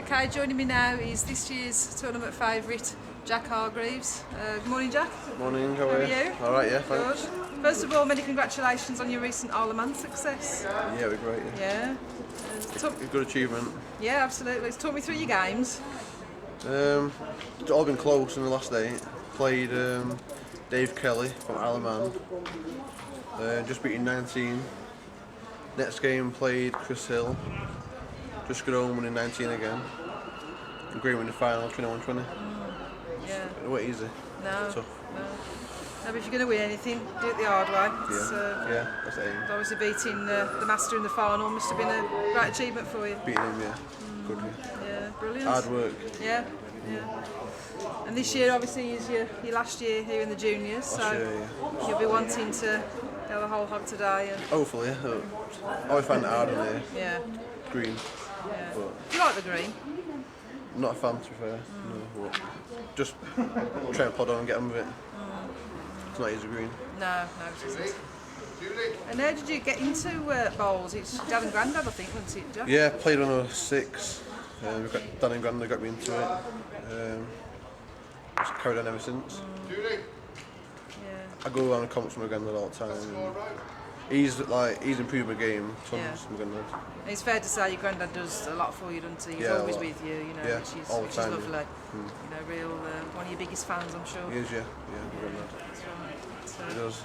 Okay, joining me now is this year's tournament favourite, Jack Hargreaves. Good morning, Jack. Morning, how are you? you? Alright, yeah, thanks. Good. First of all, many congratulations on your recent Isle of Man success. Yeah, we're great. Yeah. It's a good achievement. Yeah, absolutely. Talk me through your games. It's all been close in the last day. Played Dave Kelly from Isle of Man. Just beating 19. Next game played Chris Hill. Just got home winning 19 again. Great win the final, 21-20. Yeah. It wasn't easy. No. Tough. No, but if you're going to win anything, do it the hard way. Yeah, that's the aim. Obviously beating the master in the final must have been a great achievement for you. Beating him, yeah. Good. Yeah, brilliant. Hard work. Yeah. And this year obviously is your last year here in the juniors, so you'll be wanting to go the whole hog today. And Hopefully, I always find it hard on here. yeah. Green. Yeah. But Do you like the green? I'm not a fan, to be fair. No, but just try and plod on and get on with it. It's not easy green. No, it isn't. And how did you get into bowls? It's Dad and Grandad, I think, wasn't it, Jack? Yeah, played when I was 6. We've got Dan and Grandad got me into it. Just carried on ever since. Yeah. I go around and comps with my granddad all the time. And he's improved my game tons. My granddad. And it's fair to say your Grandad does a lot for you, doesn't he? He's always with you, you know, Yeah, which all the is time, lovely. yeah. You know, real one of your biggest fans, I'm sure. He is, yeah, my granddad. That's right. So, He does.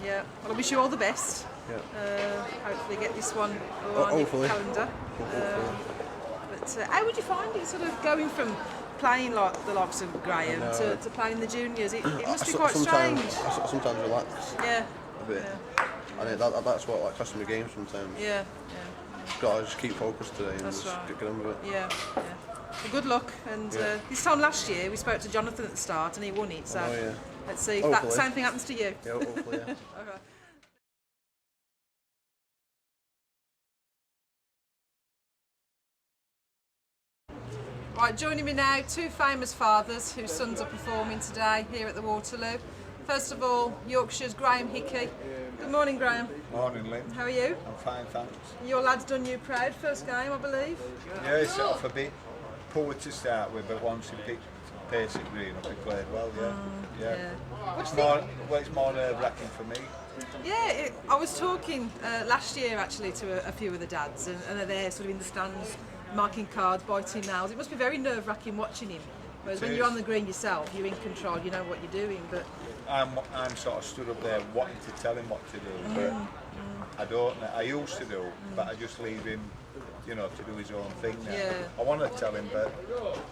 yeah. Well, I wish you all the best. Yeah. Hopefully get this one on your Hopefully. calendar. Hopefully. But how would you find it, sort of going from playing like the likes of Graham to playing the juniors? It must be quite strange. I sometimes relax Yeah. a bit. Yeah. And that's what like costs me the game sometimes. Yeah. Got to just keep focused today and That's just right. get on with it. Yeah. Well, good luck. And this time last year we spoke to Jonathan at the start and he won it. So let's see if that same thing happens to you. Yeah, hopefully, yeah. All right. Right, joining me now, two famous fathers whose sons are performing today here at the Waterloo. First of all, Yorkshire's Graham Hickey. Good morning, Graham. Morning, Lynn. How are you? I'm fine, thanks. Your lad's done you proud, first game, I believe. Yeah, it's sort of a bit poor to start with, but once he picked pace at green up, he played well, yeah. It's more nerve-wracking for me. Yeah, I was talking last year actually to a few of the dads, and they're there sort of in the stands, marking cards, biting nails. It must be very nerve-wracking watching him. Whereas when you're on the green yourself, you're in control, you know what you're doing. But I'm sort of stood up there wanting to tell him what to do, but I don't. I used to do, but I just leave him, you know, to do his own thing now. Yeah. I want to tell him, but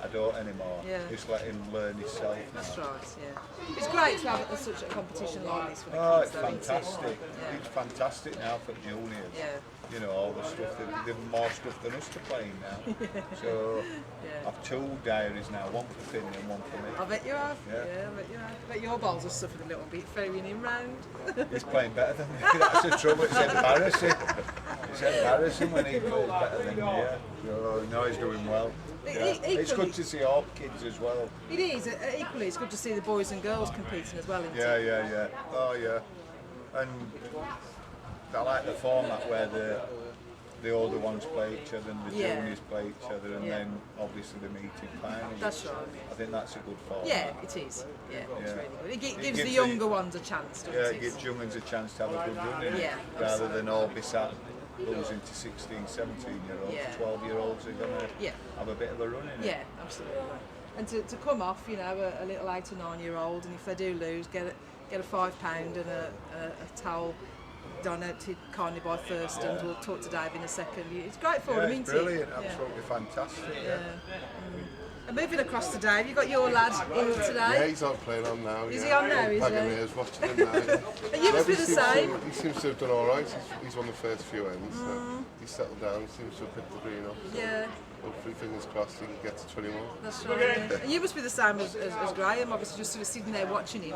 I don't anymore. Yeah. Just let him learn himself now. that's right, yeah. It's great to have such a competition like this for the Oh, kids. it's though, isn't it? fantastic. It's fantastic now for juniors. Yeah. You know, all the stuff, they've more stuff than us to play in now. So, I've 2 diaries now, one for Finney and one for me. I bet you have. Yeah. I bet you have. I bet your balls have suffered a little bit ferrying him round. He's playing better than me, that's the trouble, it's embarrassing. It's embarrassing when he plays better than me, yeah. So, no, he's doing well. Yeah. It's good to see all kids as well. It is. Equally, it's good to see the boys and girls competing as well, isn't it? Yeah. Oh, yeah. And I like the format where the older ones play each other and the juniors play each other, and then obviously the meeting finals. That's right. I think that's a good format. Yeah, it is. Yeah, it's really good. It gives the younger ones a chance, doesn't it? Yeah, it gives young ones a chance to have a good run in it, Yeah, rather than all be sat losing to 16, 17-year-olds. Yeah. 12-year-olds are going to have a bit of a run in it. Yeah, absolutely. And to come off, you know, a little 8 or 9-year-old, and if they do lose, get a £5 and a towel donated kindly by first, and we'll talk to Dave in a second. It's great for them, it's isn't brilliant, it? absolutely fantastic. Yeah. And moving across to Dave, you've got your lad in today. Yeah, he's on playing on now. Is he on now, is he? Pagamere's watching him now. And you must be the same. He seems to have done all right. He's won the first few ends. So he's settled down, seems to have picked the green up. So Yeah. hopefully, fingers crossed, he can get to 21. That's right. Yeah. And you must be the same as Graham, obviously just sort of sitting there watching him,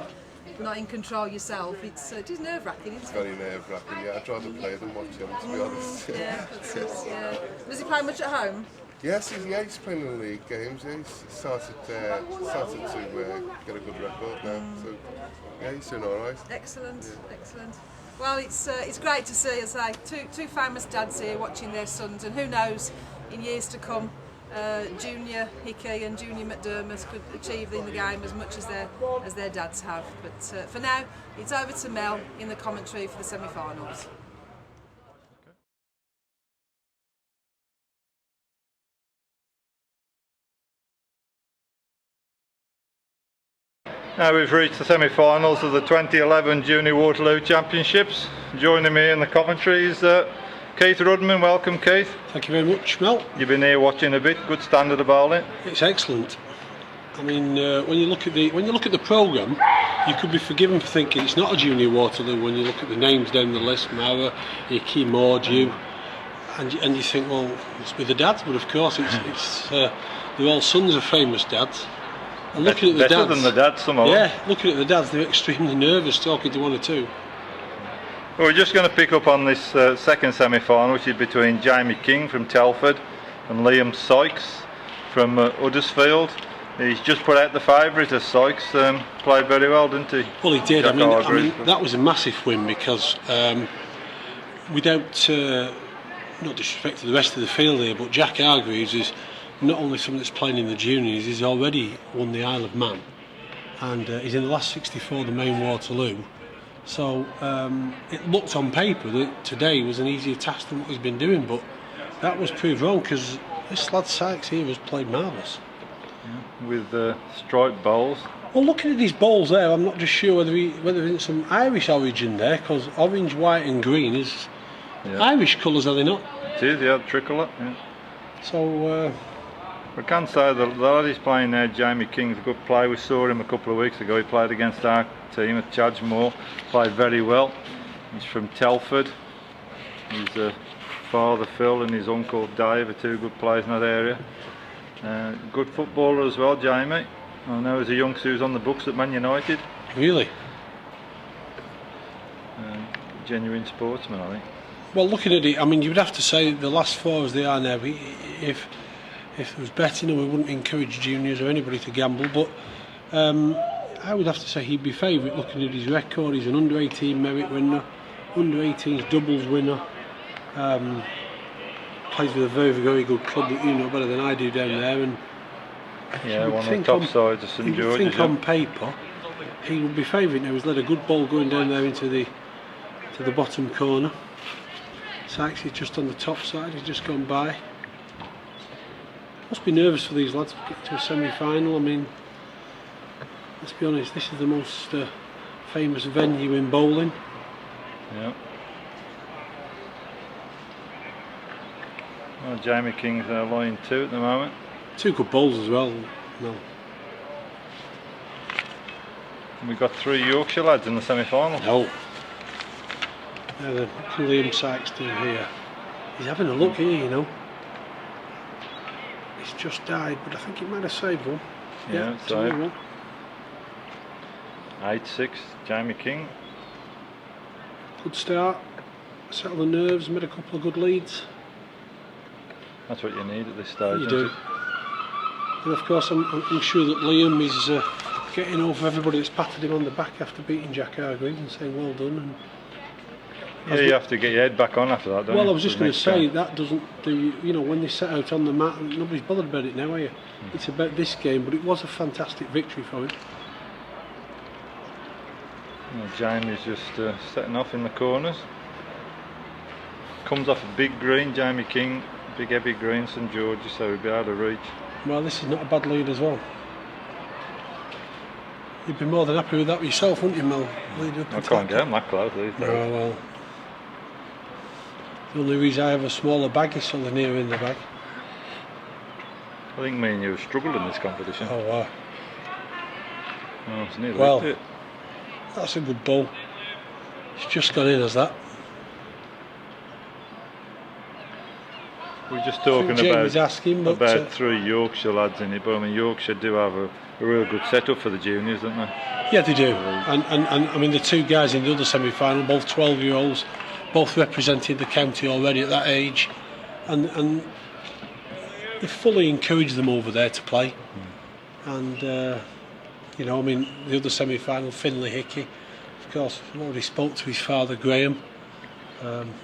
not in control yourself. It is nerve-wracking, isn't it? Very nerve-wracking. Yeah, I'd rather play than watch him, to be honest. Yeah, that's it. Yeah. Does he play much at home? Yes, he's playing in the league games. Yeah, he's started to get a good record now. So yeah, he's doing all right. Excellent, excellent. Well, it's great to see, as I say, two famous dads here watching their sons, and who knows, in years to come, Junior Hickey and Junior McDermott could achieve in the game as much as their dads have. But for now, it's over to Mel in the commentary for the semi-finals. Now we've reached the semi-finals of the 2011 Junior Waterloo Championships. Joining me in the commentary is Keith Rudman. Welcome, Keith. Thank you very much, Mel. You've been here watching a bit. Good standard of bowling. It's excellent. I mean, when you look at the programme, you could be forgiven for thinking it's not a Junior Waterloo when you look at the names down the list: Mara, Hickey, Mordew, and you think, well, it's with the dads, but of course it's they're all sons of famous dads. And looking at the better dads, than the dads, some of them. Yeah, looking at the dads, they're extremely nervous talking to one or two. Well, we're just going to pick up on this second semi-final, which is between Jamie King from Telford and Liam Sykes from Huddersfield. He's just put out the favourite as Sykes. Played very well, didn't he? Well, he did. Jack Hargreaves. I mean, that was a massive win because without not disrespect to the rest of the field here, but Jack Hargreaves is not only someone that's playing in the juniors, he's already won the Isle of Man, and he's in the last 64 the main Waterloo. So it looked on paper that today was an easier task than what he's been doing, but that was proved wrong because this lad Sykes here has played marvellous. Yeah, with striped bowls. Well, looking at his bowls there, I'm not just sure whether there's some Irish origin there, because orange, white and green is Irish colours, are they not? It is, yeah, tricolour. Yeah. So I can say the lad he's playing now, Jamie King's a good player. We saw him a couple of weeks ago. He played against our team at Chadgemore. Played very well. He's from Telford. His father Phil and his uncle Dave are two good players in that area. Good footballer as well, Jamie. I know as a youngster he was on the books at Man United. really? Genuine sportsman, I think. Well, looking at it, I mean, you would have to say the last four as they are now, if there was betting, we wouldn't encourage juniors or anybody to gamble, but I would have to say he'd be favourite looking at his record. He's an under-18 merit winner, under-18s doubles winner, plays with a very, very good club that you know better than I do down there, and yeah, one of the top sides of St George's. You would think on paper he would be favourite now. He's let a good ball going down there into the bottom corner. Sykes is just on the top side, he's just gone by. Must be nervous for these lads to get to a semi-final. I mean, let's be honest, this is the most famous venue in bowling. Yeah. Well, Jamie King's line 2 at the moment. Two good bowls as well. No. And we've got 3 Yorkshire lads in the semi-final. No. Liam Sykes down here. He's having a look here, you know. He's just died, but I think he might have saved one. Yeah, saved. 8-6, Jamie King. Good start. Settle the nerves, made a couple of good leads. That's what you need at this stage. You do. And of course, I'm sure that Liam is getting over everybody that's patted him on the back after beating Jack Hargreaves and saying well done. And yeah, you have to get your head back on after that, don't you? Well, I was just going to say, that doesn't do, you know, when they set out on the mat, nobody's bothered about it now, are you? It's about this game, but it was a fantastic victory for him. Well, Jamie's just setting off in the corners. Comes off a big green, Jamie King, big heavy green, St George's, so he'll be able to reach. Well, this is not a bad lead as well. You'd be more than happy with that yourself, wouldn't you, Mel? I can't get them that close these days. Oh, well. The only reason I have a smaller bag is so they're near in the bag. I think me and you have struggled in this competition. Oh, wow. Oh, it's nearly well, that's a good ball. It's just gone in as that. We're just talking about 3 Yorkshire lads in it, but I mean Yorkshire do have a real good setup for the juniors, don't they? Yeah, they do. And I mean the 2 guys in the other semi-final, both 12-year-olds, both represented the county already at that age, and they fully encouraged them over there to play. And you know, I mean the other semi-final, Finlay Hickey, of course, I've already spoke to his father Graham.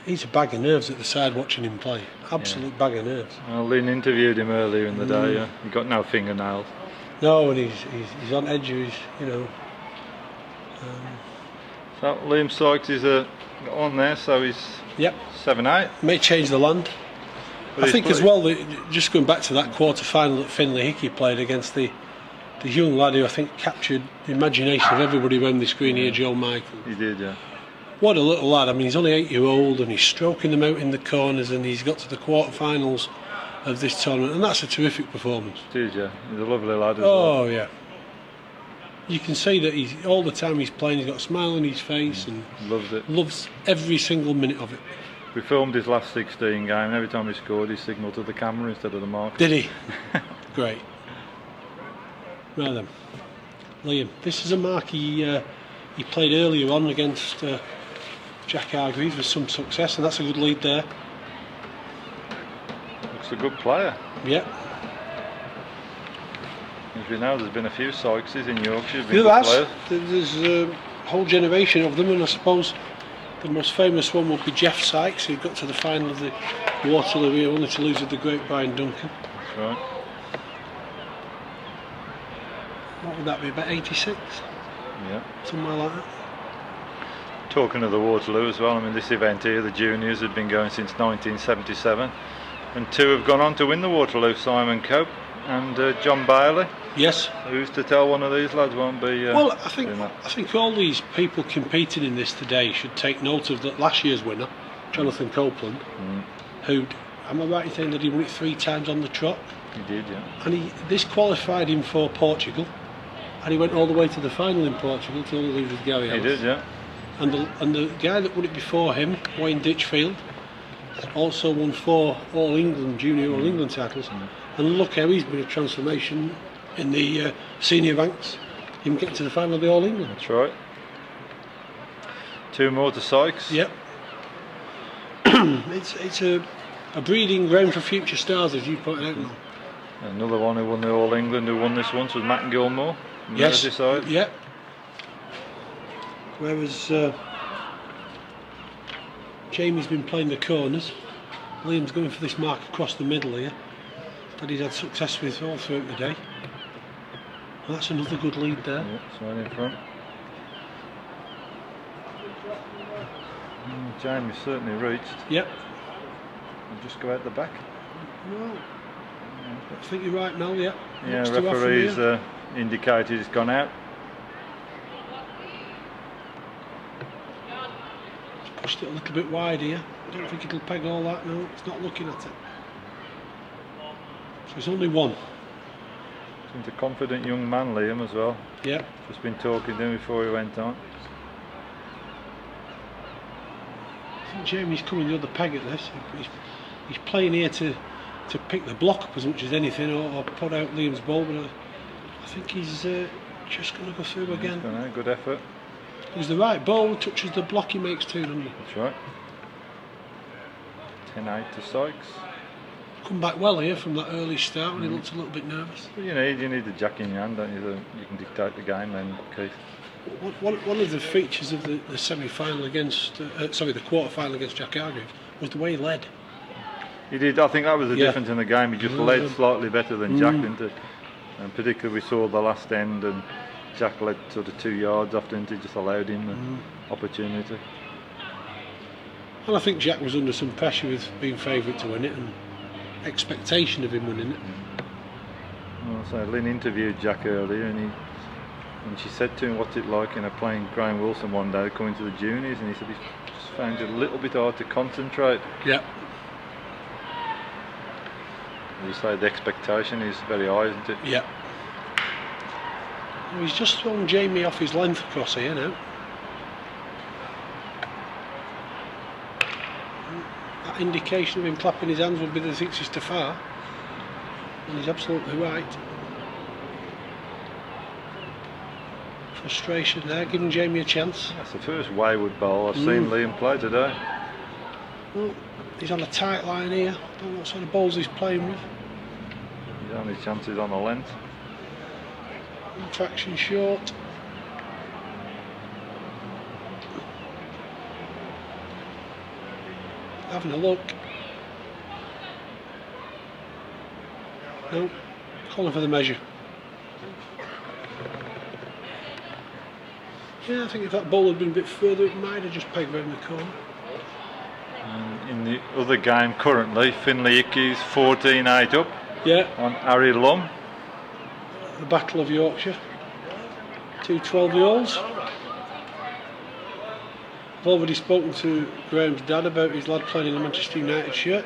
He's a bag of nerves at the side watching him play. Absolute bag of nerves. Well, Lynn interviewed him earlier in the day. Yeah. He got no fingernails. No, and he's on edge of his, you know. So Liam Sykes is on there, so he's Yep. 7-8. May change the land. But I he's think as played- well, just going back to that quarter final that Finlay Hickey played against the young lad who I think captured the imagination of everybody around the screen here, Joe Michael. He did, yeah. What a little lad. I mean, he's only 8-year-old and he's stroking them out in the corners, and he's got to the quarterfinals of this tournament, and that's a terrific performance. Did, yeah. He's a lovely lad as well. Oh yeah. You can see that he's all the time he's playing. He's got a smile on his face and Loves it. loves every single minute of it. We filmed his last 16 game, and every time he scored, he signalled to the camera instead of the marker. Did he? Great. Right then, Liam. This is a mark he played earlier on against Jack Hargreaves with some success, and that's a good lead there. Looks a good player. Yeah. As we know, there's been a few Sykeses in Yorkshire. There has. There's a whole generation of them, and I suppose the most famous one would be Jeff Sykes, who got to the final of the Waterloo here, only to lose with the great Brian Duncan. That's right. What would that be, about 86? Yeah. Somewhere like that. Talking of the Waterloo as well, I mean, this event here, the juniors, had been going since 1977, and two have gone on to win the Waterloo, Simon Cope and John Bailey. Yes. Who's to tell one of these lads won't be Well, I doing that? think all these people competing in this today should take note of that last year's winner, Jonathan Copeland, who, am I right in saying that he won it 3 times on the trot? He did, yeah. And this qualified him for Portugal, and he went all the way to the final in Portugal to only lose with Gary He Ellis. did, yeah. And the guy that won it before him, Wayne Ditchfield, also won 4 All England Junior All England titles. And look how he's been a transformation in the senior ranks, him getting to the final of the All England. That's right. 2 more to Sykes. Yep. it's a breeding ground for future stars, as you pointed out, Noel. Another one who won the All England, who won this once, was Matt Gilmore from Yes. Merseyside. Yep. Whereas Jamie's been playing the corners, Liam's going for this mark across the middle here that he's had success with all throughout the day. And that's another good lead there. Yeah, it's right in front. Jamie's certainly reached. Yep. We'll just go out the back. Well, I think you're right, Mel. Yeah. Yeah, Looks to offer referee's here. indicated it's gone out. Pushed it a little bit wide here. I don't think it'll peg all that. No, it's not looking at it. So it's only 1. Seems a confident young man, Liam, as well. Yeah. Just been talking to him before he went on. I think Jamie's coming the other peg at this. He's playing here to pick the block up as much as anything, or put out Liam's ball, but I think he's just going to go through again. He's gone out. Good effort. He's the right ball, touches the block, he makes 2, doesn't he? That's right. 10-8 to Sykes. Come back well here from that early start when he looked a little bit nervous. But you need the jack in your hand, don't you? You can dictate the game then, Keith. One of the features of the semi-final against, the quarter-final against Jack Hargreaves was the way he led. He did. I think that was the Yeah. difference in the game. He just led slightly better than Jack, didn't he? And particularly we saw the last end, and Jack led sort of 2 yards after, and it just allowed him the opportunity. And I think Jack was under some pressure with being favourite to win it and expectation of him winning it. Well, so Lynn interviewed Jack earlier, and she said to him, "What's it like, playing Graham Wilson one day, coming to the juniors?" And he said he just found it a little bit hard to concentrate. Yeah. As you say, the expectation is very high, isn't it? Yeah. Well, he's just thrown Jamie off his length across here now. That indication of him clapping his hands would be that he thinks he's too far. And he's absolutely right. Frustration there, giving Jamie a chance. That's the first wayward ball I've seen Liam play today. Well, he's on a tight line here. Don't know what sort of balls he's playing with. His only chances on the length. Traction short. having a look. No, calling for the measure. Yeah, I think if that ball had been a bit further, it might have just pegged round the corner. And in the other game currently, Finley Hickey's 14-8 up Yeah, on Harry Lum. the Battle of Yorkshire. 2 12-year-olds. I've already spoken to Graham's dad about his lad playing in the Manchester United shirt.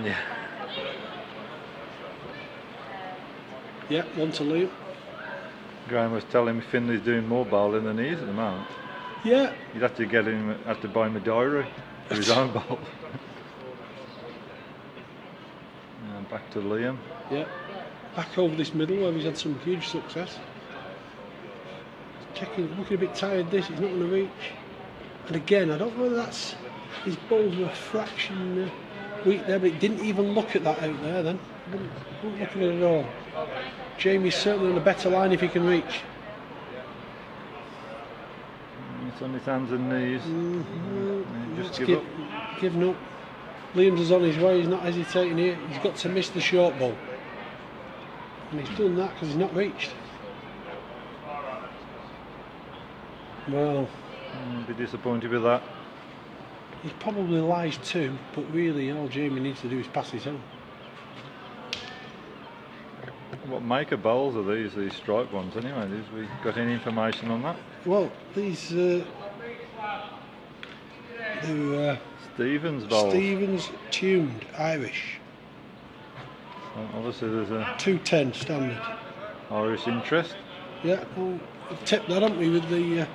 Yeah. Yeah, 1 to Liam. Graham was telling me Finley's doing more bowling than he is at the moment. Yeah, You'd have to get him, have to buy him a diary for his own bowl. And back to Liam. yeah. Back over this middle where he's had some huge success. Checking, looking a bit tired. This, he's not going to reach. And again, I don't know whether that's his balls were a fraction weak there, but it didn't even look at that out there. Then, wouldn't look at it at all. Jamie's certainly on a better line if he can reach. It's on his hands and knees. Just give up. Giving up. Liam's is on his way. He's not hesitating here. He's got to miss the short ball, and he's done that because he's not reached. Well, Be disappointed with that. he probably lies too, but really all Jamie needs to do is pass his own. What maker bowls are these strike ones anyway? Have we got any information on that? Well, these they're Stevens bowls. Stevens tuned Irish. Well, obviously there's a 210 standard. Irish interest. Yeah, well, we've tipped that, haven't we, with the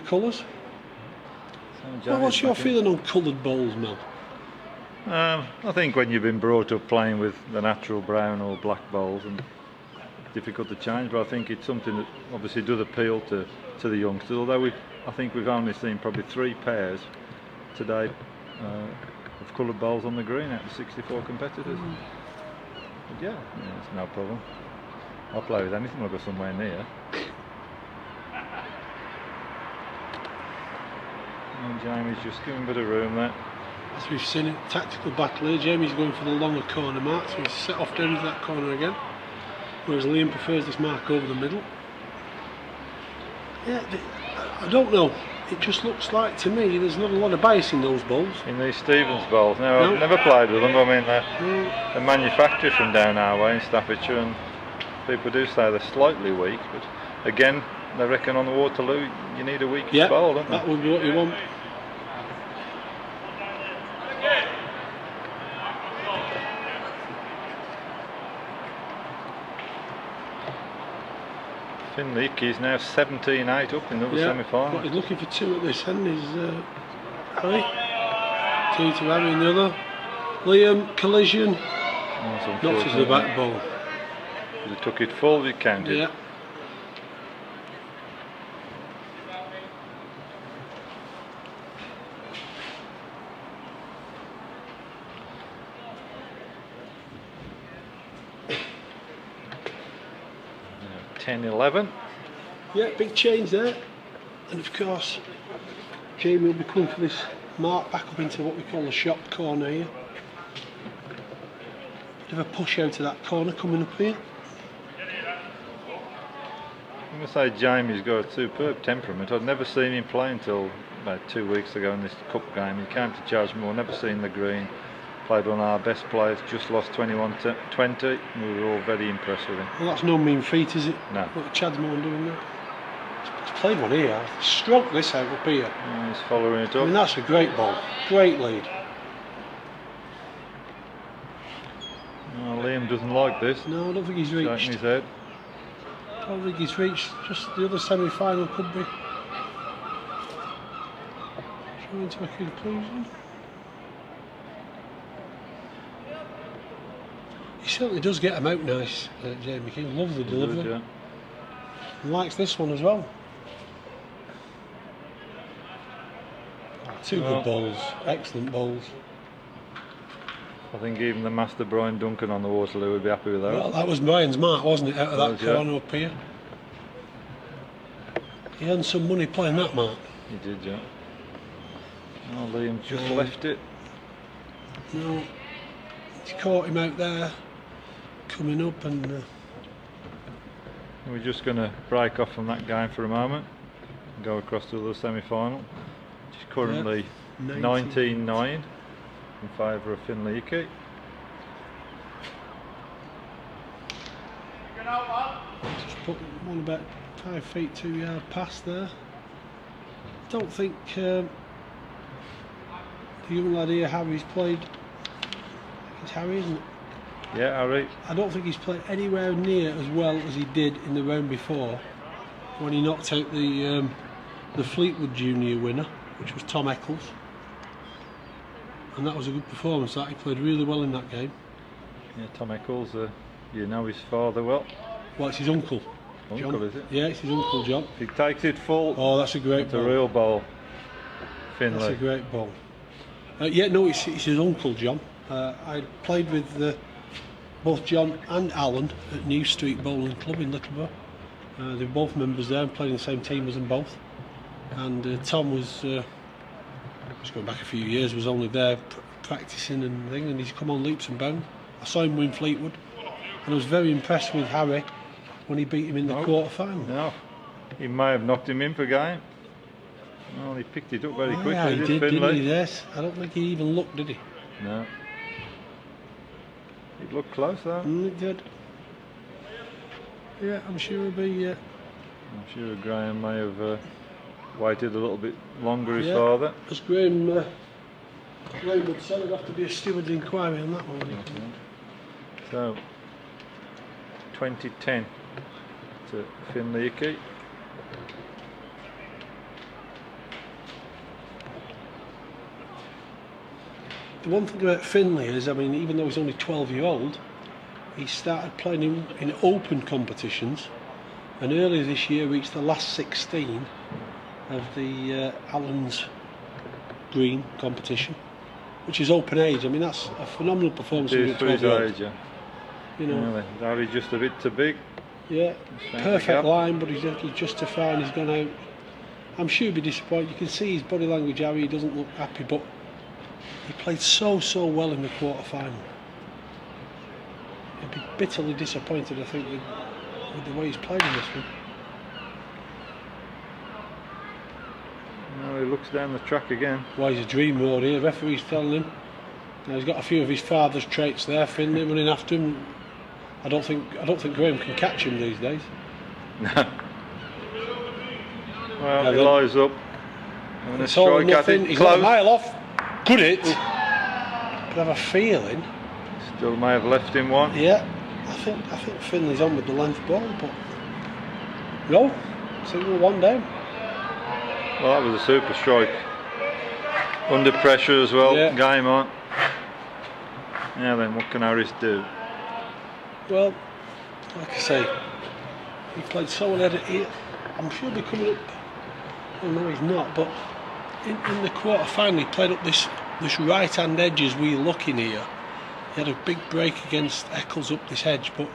colours? Well, what's your feeling on coloured bowls, Mel? I think when you've been brought up playing with the natural brown or black bowls, and it's difficult to change, but I think it's something that obviously does appeal to the youngsters. Although I think we've only seen probably 3 pairs today of coloured bowls on the green out of 64 competitors. But yeah, it's no problem. I'll play with anything. I'll go somewhere near. And Jamie's just giving a bit of room there. As we've seen it, tactical battle here. Jamie's going for the longer corner mark, so he's set off down into that corner again. Whereas Liam prefers this mark over the middle. Yeah, I don't know. It just looks like to me there's not a lot of bias in those bowls. In these Stevens bowls. No, I've never played with them. I mean, they're manufactured from down our way in Staffordshire, and people do say they're slightly weak. But again, they reckon on the Waterloo you need a weak bowl, don't they? That would be what you want. Finley Hickey's now 17-8 up in the semi-final. But he's looking for 2 at this end. Is Harry. 2 to Harry in the other. Liam, collision. Knocks us the back ball. He took it full, he counted. Yeah. Yeah. 10-11. Yeah, big change there. And of course, Jamie will be coming for this mark back up into what we call the shop corner here. Bit of a push out of that corner coming up here. I'm going to say Jamie's got a superb temperament. I'd never seen him play until about 2 weeks ago in this cup game. He came to Chadgemore, never seen the green. Played one of our best players, just lost 21-20. We were all very impressed with him. Well, that's no mean feat, is it? No. What Chadgemore doing there? He's played one here. Stroked this out up here. Yeah, he's following it up. I mean, that's a great ball. Great lead. Oh, Liam doesn't like this. No, I don't think he's reached. Shaking his head. I don't think he's reached. Just the other semi-final could be coming to a conclusion. He certainly does get them out nice, Jamie King. Lovely delivery. Good, yeah. And likes this one as well. 2 good bowls, excellent bowls. I think even the master Brian Duncan on the Waterloo would be happy with that. Well, that was Brian's mark, wasn't it, out of that corner up here? He earned some money playing that mark. He did, yeah. Oh, Liam just left it. No, he's caught him out there, coming up, and We're just going to break off from that game for a moment and go across to the semi-final, which is currently 19-9 in favour of Finley Hickey. Just put one about 5 feet 2 yard past there. Don't think the young lad here, Harry's played. I think it's Harry, isn't it? Yeah, Harry. I don't think he's played anywhere near as well as he did in the round before, when he knocked out the Fleetwood Junior winner, which was Tom Eccles, and that was a good performance. That he played really well in that game. Yeah, Tom Eccles. You know his father well. Well, it's his uncle. Uncle, John. is it? Yeah, it's his uncle John. If he takes it full, Oh, that's a great it's ball. a real ball. Finley. That's a great ball. Yeah, no, it's his uncle John. I played with both John and Alan at New Street Bowling Club in Littleborough. They were both members there and played in the same team as them both. And Tom was going back a few years, was only there practising and thing, and he's come on leaps and bounds. I saw him win Fleetwood, and I was very impressed with Harry when he beat him in the quarter-final. No, he may have knocked him in for a game. Well, he picked it up very quickly. Yeah, he did, Finley. didn't he? Yes. I don't think he even looked, did he? No. It looked close though. It did. Yeah, I'm sure it'll be. I'm sure Graham may have waited a little bit longer, his Yeah. father. As Graham would say, there'd have to be a steward's inquiry on that one. So, 2010 to Finley Hickey. The one thing about Finley is, I mean, even though he's only 12-year-old, he started playing in open competitions, and earlier this year reached the last 16 of the Allen's Green competition, which is open age. I mean, that's a phenomenal performance It is for for a his 12-year-old. age, yeah. You know, Really. Is Harry just a bit too big? yeah, Thank perfect you. line, but he's just too far and he's gone out. I'm sure he'll be disappointed. You can see his body language, Harry. He doesn't look happy, but he played so well in the quarter-final. He'll be bitterly disappointed, I think, with the way he's played in this one. No, he looks down the track again. Why he's a dream road here. Referee's telling him. Now he's got a few of his father's traits there. Finley running after him. I don't think Graham can catch him these days. No. Well, Yeah, he then- lies up. And a It's all or strike at nothing. it. He's not a Close. mile off. Good hit. But I have a feeling. Still may have left him one. Yeah, I think Finley's on with the length ball, but no, single one down. Well, that was a super strike. Under pressure as well. Yeah. Game on. Now then, what can Harris do? Well, like I say, he played so well at it here. I'm sure he'll be coming up. Oh no, he's not. But in the quarter final, he played up this right hand edge as we looking here. He had a big break against Eccles up this edge, but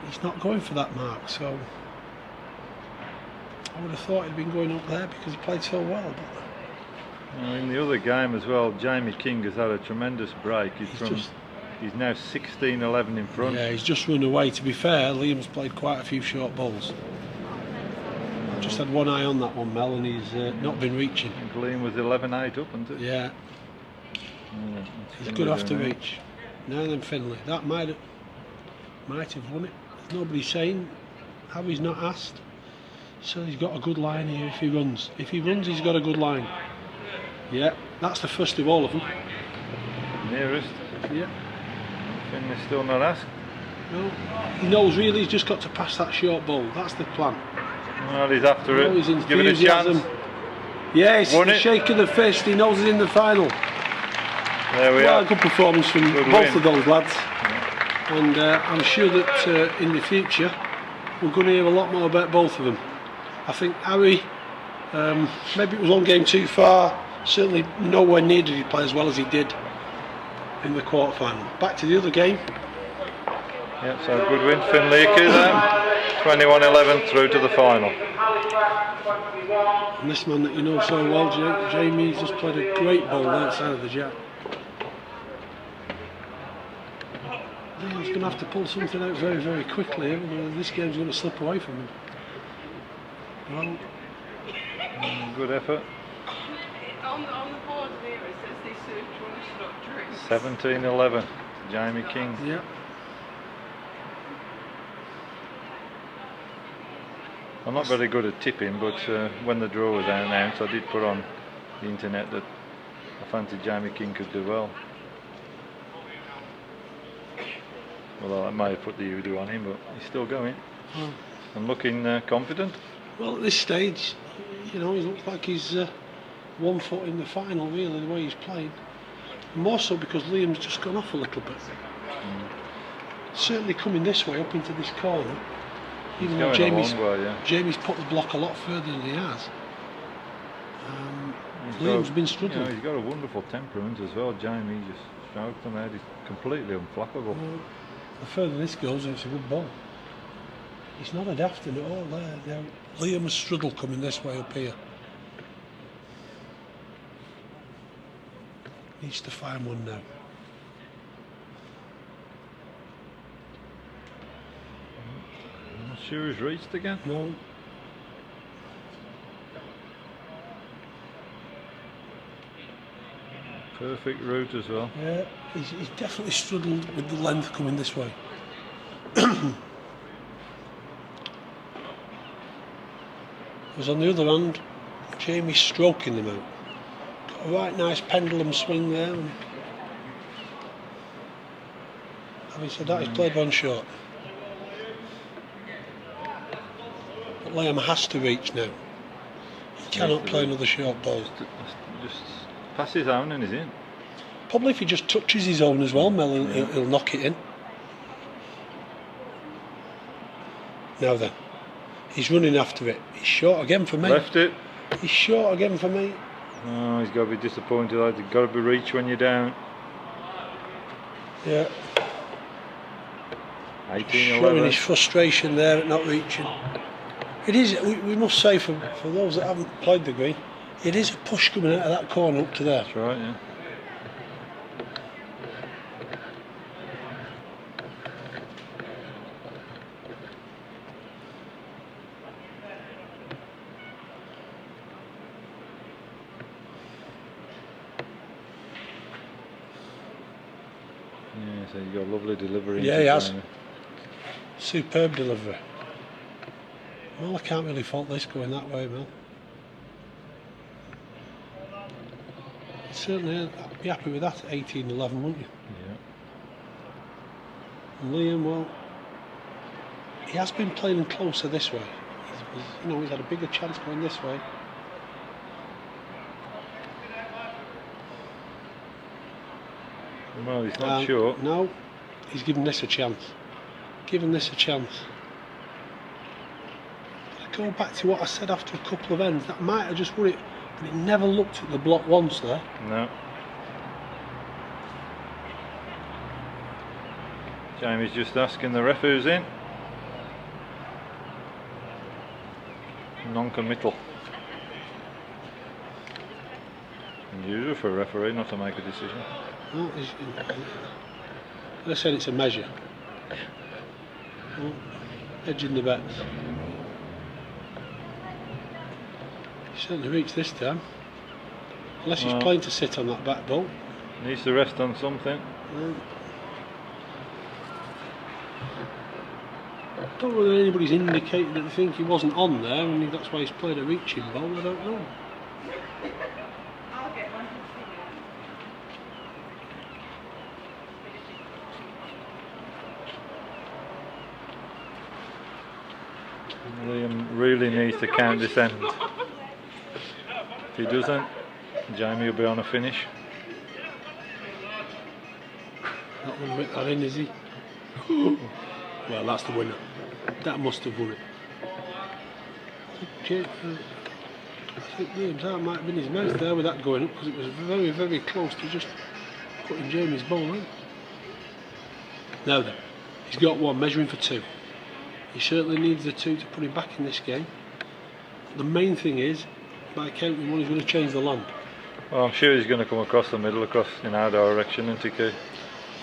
he's not going for that mark. So I would have thought he'd been going up there because he played so well. But Well, in the other game as well, Jamie King has had a tremendous break. He's now 16-11 in front. yeah, he's just run away. To be fair, Liam's played quite a few short balls. I've just had one eye on that one, Mel, and he's not been reaching. I think Liam was 11-8 up, wasn't it? Yeah, Yeah, he's good off to reach. Now then, Finley. That might have won it. There's nobody saying. Harry's not asked. So he's got a good line here if he runs. If he runs, he's got a good line. Yeah, that's the first of all of them. Nearest. Yeah. Finley's still not asked. No, he knows really he's just got to pass that short ball. That's the plan. Well, he's after it. Oh, his Give it a enthusiasm. chance. Yes, Won the it. shake of the fist. He knows he's in the final. There we Well, are. good performance from Good both win. of those lads. And I'm sure that in the future we're going to hear a lot more about both of them. I think Harry, maybe it was one game too far. Certainly nowhere near did he play as well as he did in the quarter-final. Back to the other game. Yeah, so good win. Finley Hickey there. 21-11 through to the final. And this man that you know so well, Jamie's just played a great ball outside of the jack. Liam's going to have to pull something out very, very quickly. This game's going to slip away from him. Well, good effort. On the board here it says they serve drugs, not drinks. 17-11, Jamie King. yeah. I'm not very good at tipping, but when the draw was announced, I did put on the internet that I fancied Jamie King could do well. Well, I may have put the Udo on him, but he's still going and looking confident. Well, at this stage, you know, he looks like he's 1 foot in the final, really, the way he's playing. More so because Liam's just gone off a little bit. Certainly coming this way, up into this corner. Even though Jamie's put the block a lot further than he has. Liam's been struggling. You know, he's got a wonderful temperament as well. Jamie just stroked him out. He's completely unflappable. The further this goes, it's a good ball. He's not adapting at all there. Now, Liam has struggled coming this way up here. Needs to find one now. I'm not sure he's reached again. No. Perfect route as well. Yeah, he's definitely struggled with the length coming this way. Whereas on the other hand, Jamie's stroking them out. Got a right nice pendulum swing there. And having said that, he's played one shot. But Liam has to reach now. He cannot play another short ball. Just pass his own and he's in. Probably if he just touches his own as well, Mel, he'll knock it in. Now then, he's running after it. He's short again for me. Left it. He's short again for me. Oh, he's got to be disappointed. He's got to be reach when you're down. Yeah. 18-11. Showing his frustration there at not reaching. It is, we must say, for those that haven't played the green, it is a push coming out of that corner up to there. That's right, yeah. Yeah, so you've got a lovely delivery. Yeah, he has. Superb delivery. Well, I can't really fault this going that way, Mel. Certainly, I'd be happy with that at 18-11, wouldn't you? Yeah. And Liam, well, he has been playing closer this way. He's had a bigger chance going this way. Well, he's not sure. No, he's given this a chance. Given this a chance. I go back to what I said after a couple of ends. That might have just won it, but he never looked at the block once there. No. Jamie's just asking the ref who's in. Non-committal. Unusual for a referee not to make a decision. No, they said it's a measure. Edging the bets. He certainly reached this time. Unless he's playing to sit on that back ball. Needs to rest on something. I don't know whether anybody's indicated that they think he wasn't on there and that's why he's played a reaching ball, I don't know. Liam really needs to count this end. If he doesn't, Jamie will be on a finish. Not going to make that in, is he? Well, that's the winner. That must have won it. I think Liam's heart might have been his mouth there with that going up because it was very, very close to just putting Jamie's ball in. Now then, he's got one, measuring for two. He certainly needs the two to put him back in this game. the main thing is, by counting one, he's going to change the land. Well, I'm sure he's going to come across the middle, across in our direction, isn't he, Key?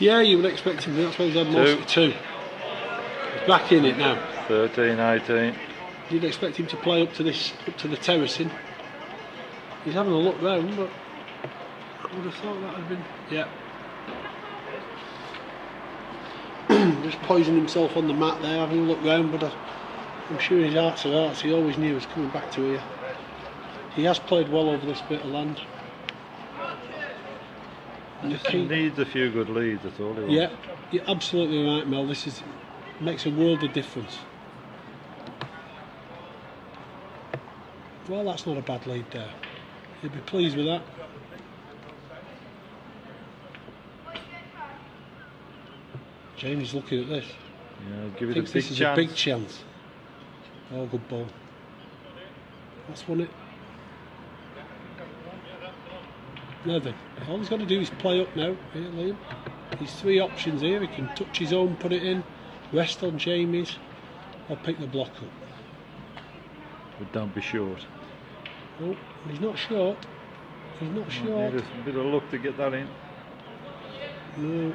Yeah, you would expect him. That's why he's had most of two. He's back in it now. 13, 18. You'd expect him to play up to the terracing. He's having a look round, but I would have thought that had been. Yeah. Just poisoning himself on the mat there, having a look round, but I'm sure his hearts of hearts, he always knew he was coming back to here. He has played well over this bit of land. He needs a few good leads, that's all he wants. Yeah, you're absolutely right, Mel. This makes a world of difference. Well, that's not a bad lead there. He'll be pleased with that. Jamie's looking at this. Yeah, give it a big this is chance. a big chance. Oh, good ball. That's won it. Now then, all he's got to do is play up now. Here, Liam. There's three options here. He can touch his own, put it in, rest on Jamie's, or pick the block up. But don't be short. Oh, he's not short. He's not short. Need a bit of luck to get that in. No.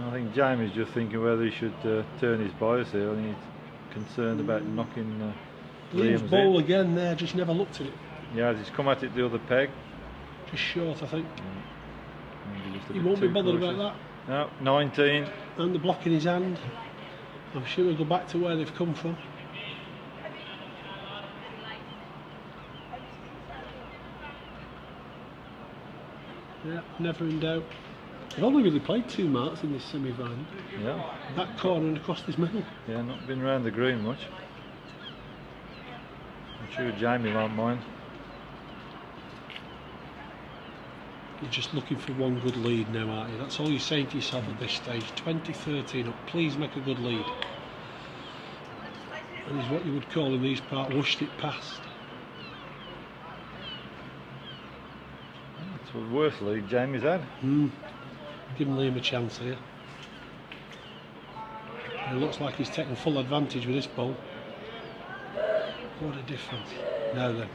I think Jamie's just thinking whether he should turn his bias here. I think he's concerned about knocking Liam's Liam's ball in. again there, just never looked at it. Yeah, he's come at it the other peg. Just short, I think. Maybe just a He bit won't be too bothered cautious. about No, 19. that. And the block in his hand. I'm sure he'll go back to where they've come from. Yeah, never in doubt. They've only really played two marks in this semi-final. Yeah, That corner and across this middle. yeah, not been round the green much. I'm sure Jamie won't mind. You're just looking for one good lead now, aren't you? That's all you're saying to yourself at this stage. 20-13 up, please make a good lead. And he's what you would call in these parts, whooshed it past. It's the worst lead Jamie's had. Give Liam a chance here. And it looks like he's taking full advantage with this ball. What a difference. Now then.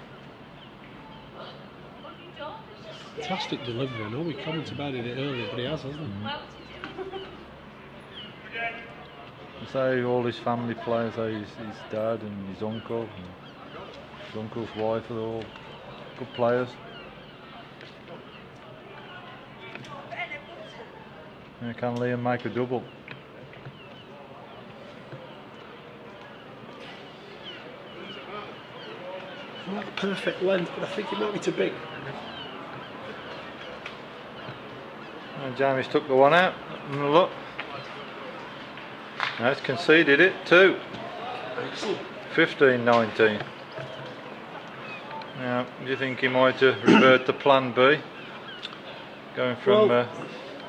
Fantastic delivery. I know we commented about it earlier, but he has, hasn't he? So all his family players, so his dad and his uncle and his uncle's wife are all good players. And can Liam make a double? Not the perfect length, but I think it might be too big. And Jamie's took the one out. Look. Now it's conceded it too. 15-19. Now, do you think he might revert to plan B? Going from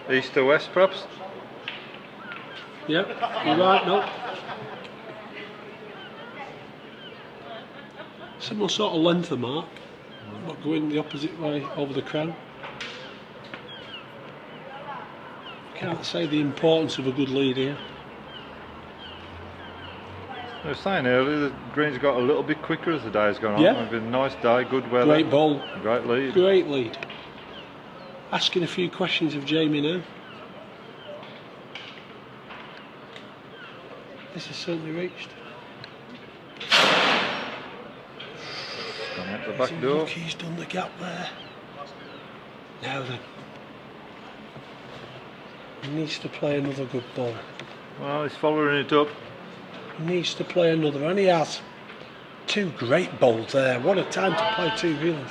east to west perhaps? Yep, you're right, no. Similar sort of length of mark, but going the opposite way over the crown. Can't say the importance of a good lead here. I was saying earlier, the green's got a little bit quicker as the day's gone on. Yeah. It's been a nice day, good weather. Great ball. Great lead. Great lead. Asking a few questions of Jamie now. This has certainly reached. Gone out the back door. Look, he's done the gap there. Now then. He needs to play another good ball. Well, he's following it up. He needs to play another, and he has. Two great bowls there. What a time to play two reels.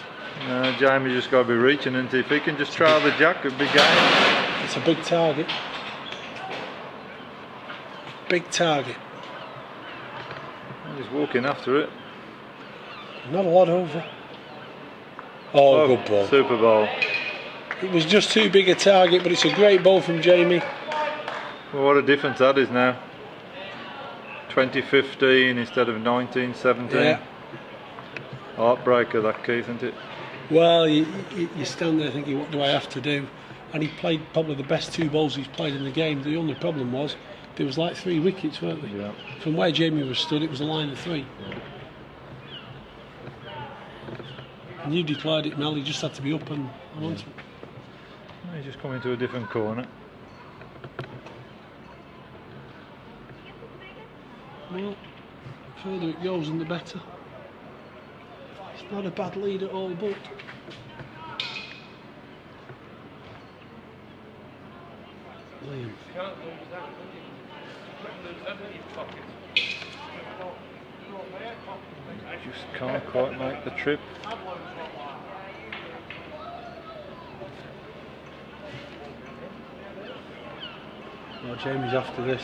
Jamie just got to be reaching, and if he can just trail the jack, it'd be game. It's a big target. Big target. Well, he's walking after it. Not a lot over. Oh, good ball. Super ball. It was just too big a target, but it's a great ball from Jamie. Well, what a difference that is now. 2015 instead of 1917. Yeah. Heartbreaker that, Keith, isn't it? Well, you stand there thinking, what do I have to do? And he played probably the best two balls he's played in the game. The only problem was there was like 3 wickets, weren't there? Yeah. From where Jamie was stood, it was a line of 3. And you declared it, Mel. He just had to be up and onto it. He's just coming to a different corner. Well, the further it goes, and the better. It's not a bad lead at all, but Liam. Just can't quite make the trip. Well, Jamie's after this.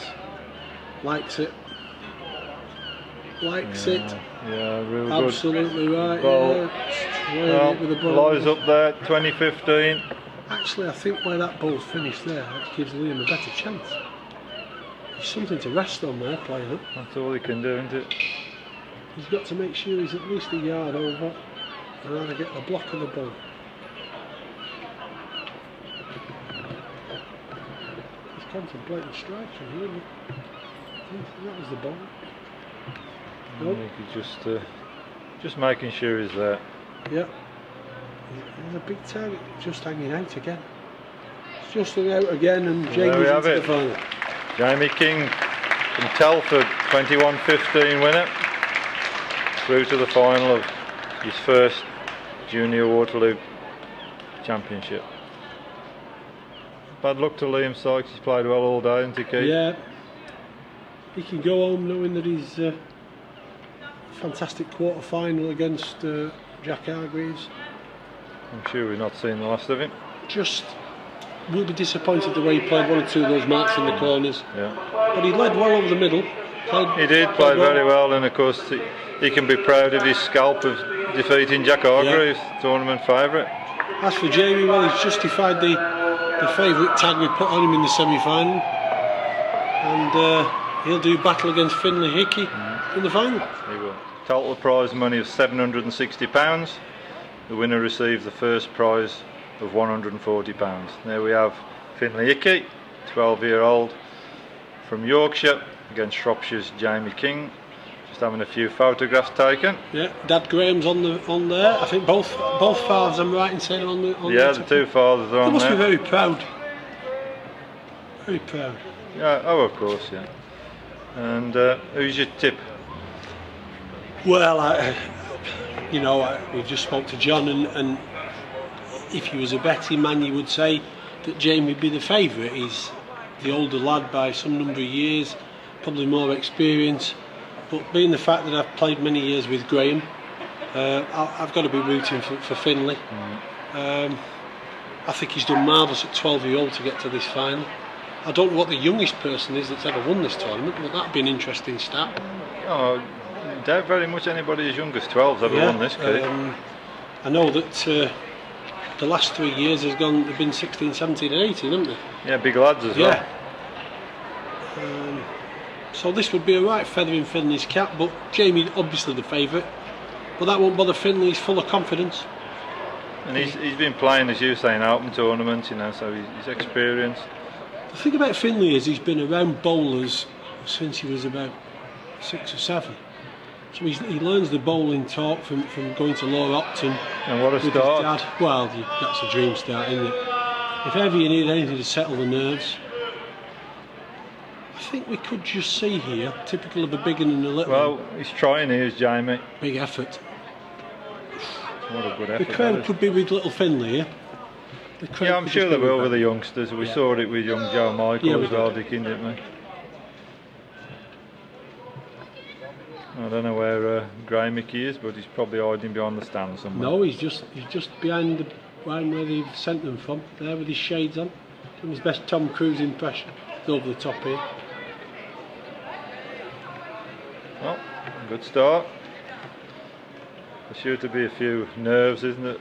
Likes it. Likes it. Yeah, real good. Absolutely right. Ball. Yeah. With the ball. Lies up there, 2015. Actually, I think where that ball's finished there, that gives Liam a better chance. There's something to rest on there, playing up. That's all he can do, isn't it? He's got to make sure he's at least a yard over and either get the block of the ball. He's contemplating strikes from here. I think that was the ball. I think he's just making sure he's there. Yeah. There's a big target just hanging out again. It's just hung out again, and Jamie's there we have into it. the final. Jamie King from Telford, 21-15 winner. Through to the final of his first Junior Waterloo Championship. Bad luck to Liam Sykes, he's played well all day, hasn't he, Keith? Yeah. He can go home knowing that he's fantastic quarter final against Jack Hargreaves. I'm sure we've not seen the last of him. Just will be disappointed the way he played 1 or 2 of those marks in the corners. Yeah. But he led well over the middle. He did play very well, and of course he can be proud of his scalp of defeating Jack Hargreaves, tournament favourite. As for Jamie, well, he's justified the favourite tag we put on him in the semi-final, and he'll do battle against Finlay Hickey in the final. He will. Total prize money of £760. The winner receives the first prize of £140. There we have Finlay Hickey, 12-year-old from Yorkshire, against Shropshire's Jamie King. Just having a few photographs taken. Yeah, Dad Graham's on there. I think both fathers, I'm right in saying, on the yeah, the 2 fathers are on they must there. be very proud. Very proud. Yeah, oh, of course, yeah. And who's your tip? Well, we just spoke to John, and if he was a betting man, you would say that Jamie would be the favourite. He's the older lad by some number of years, probably more experience. But being the fact that I've played many years with Graham, I've got to be rooting for Finlay. I think he's done marvellous at 12-year-old to get to this final. I don't know what the youngest person is that's ever won this tournament, but that'd be an interesting stat. Oh, I doubt very much anybody as young as 12's ever won this, Keith. I know that the last 3 years they've been 16, 17 and 18, haven't they? Yeah, big lads as well. So this would be a right feather in Finlay's cap, but Jamie obviously the favourite. But that won't bother Finlay, he's full of confidence. And he's been playing, as you say, in open tournaments, so he's experienced. The thing about Finlay is he's been around bowlers since he was about 6 or 7. So he learns the bowling talk from going to Lower Opton. And what a with start. His dad. Well, that's a dream start, isn't it? If ever you need anything to settle the nerves, I think we could just see here, typical of a big one and a little. Well, he's trying here, Jamie. Big effort. What a good The effort. crowd could be with little Finlay here. Yeah, I'm sure they will with the youngsters. We saw it with young Joe Michael as well, Dickie, didn't we? I don't know where Graham Hickey is, but he's probably hiding behind the stand somewhere. No, he's just behind where they've sent them from, there with his shades on. Doing his best Tom Cruise impression. He's over the top here. Well, good start. There's sure to be a few nerves, isn't it?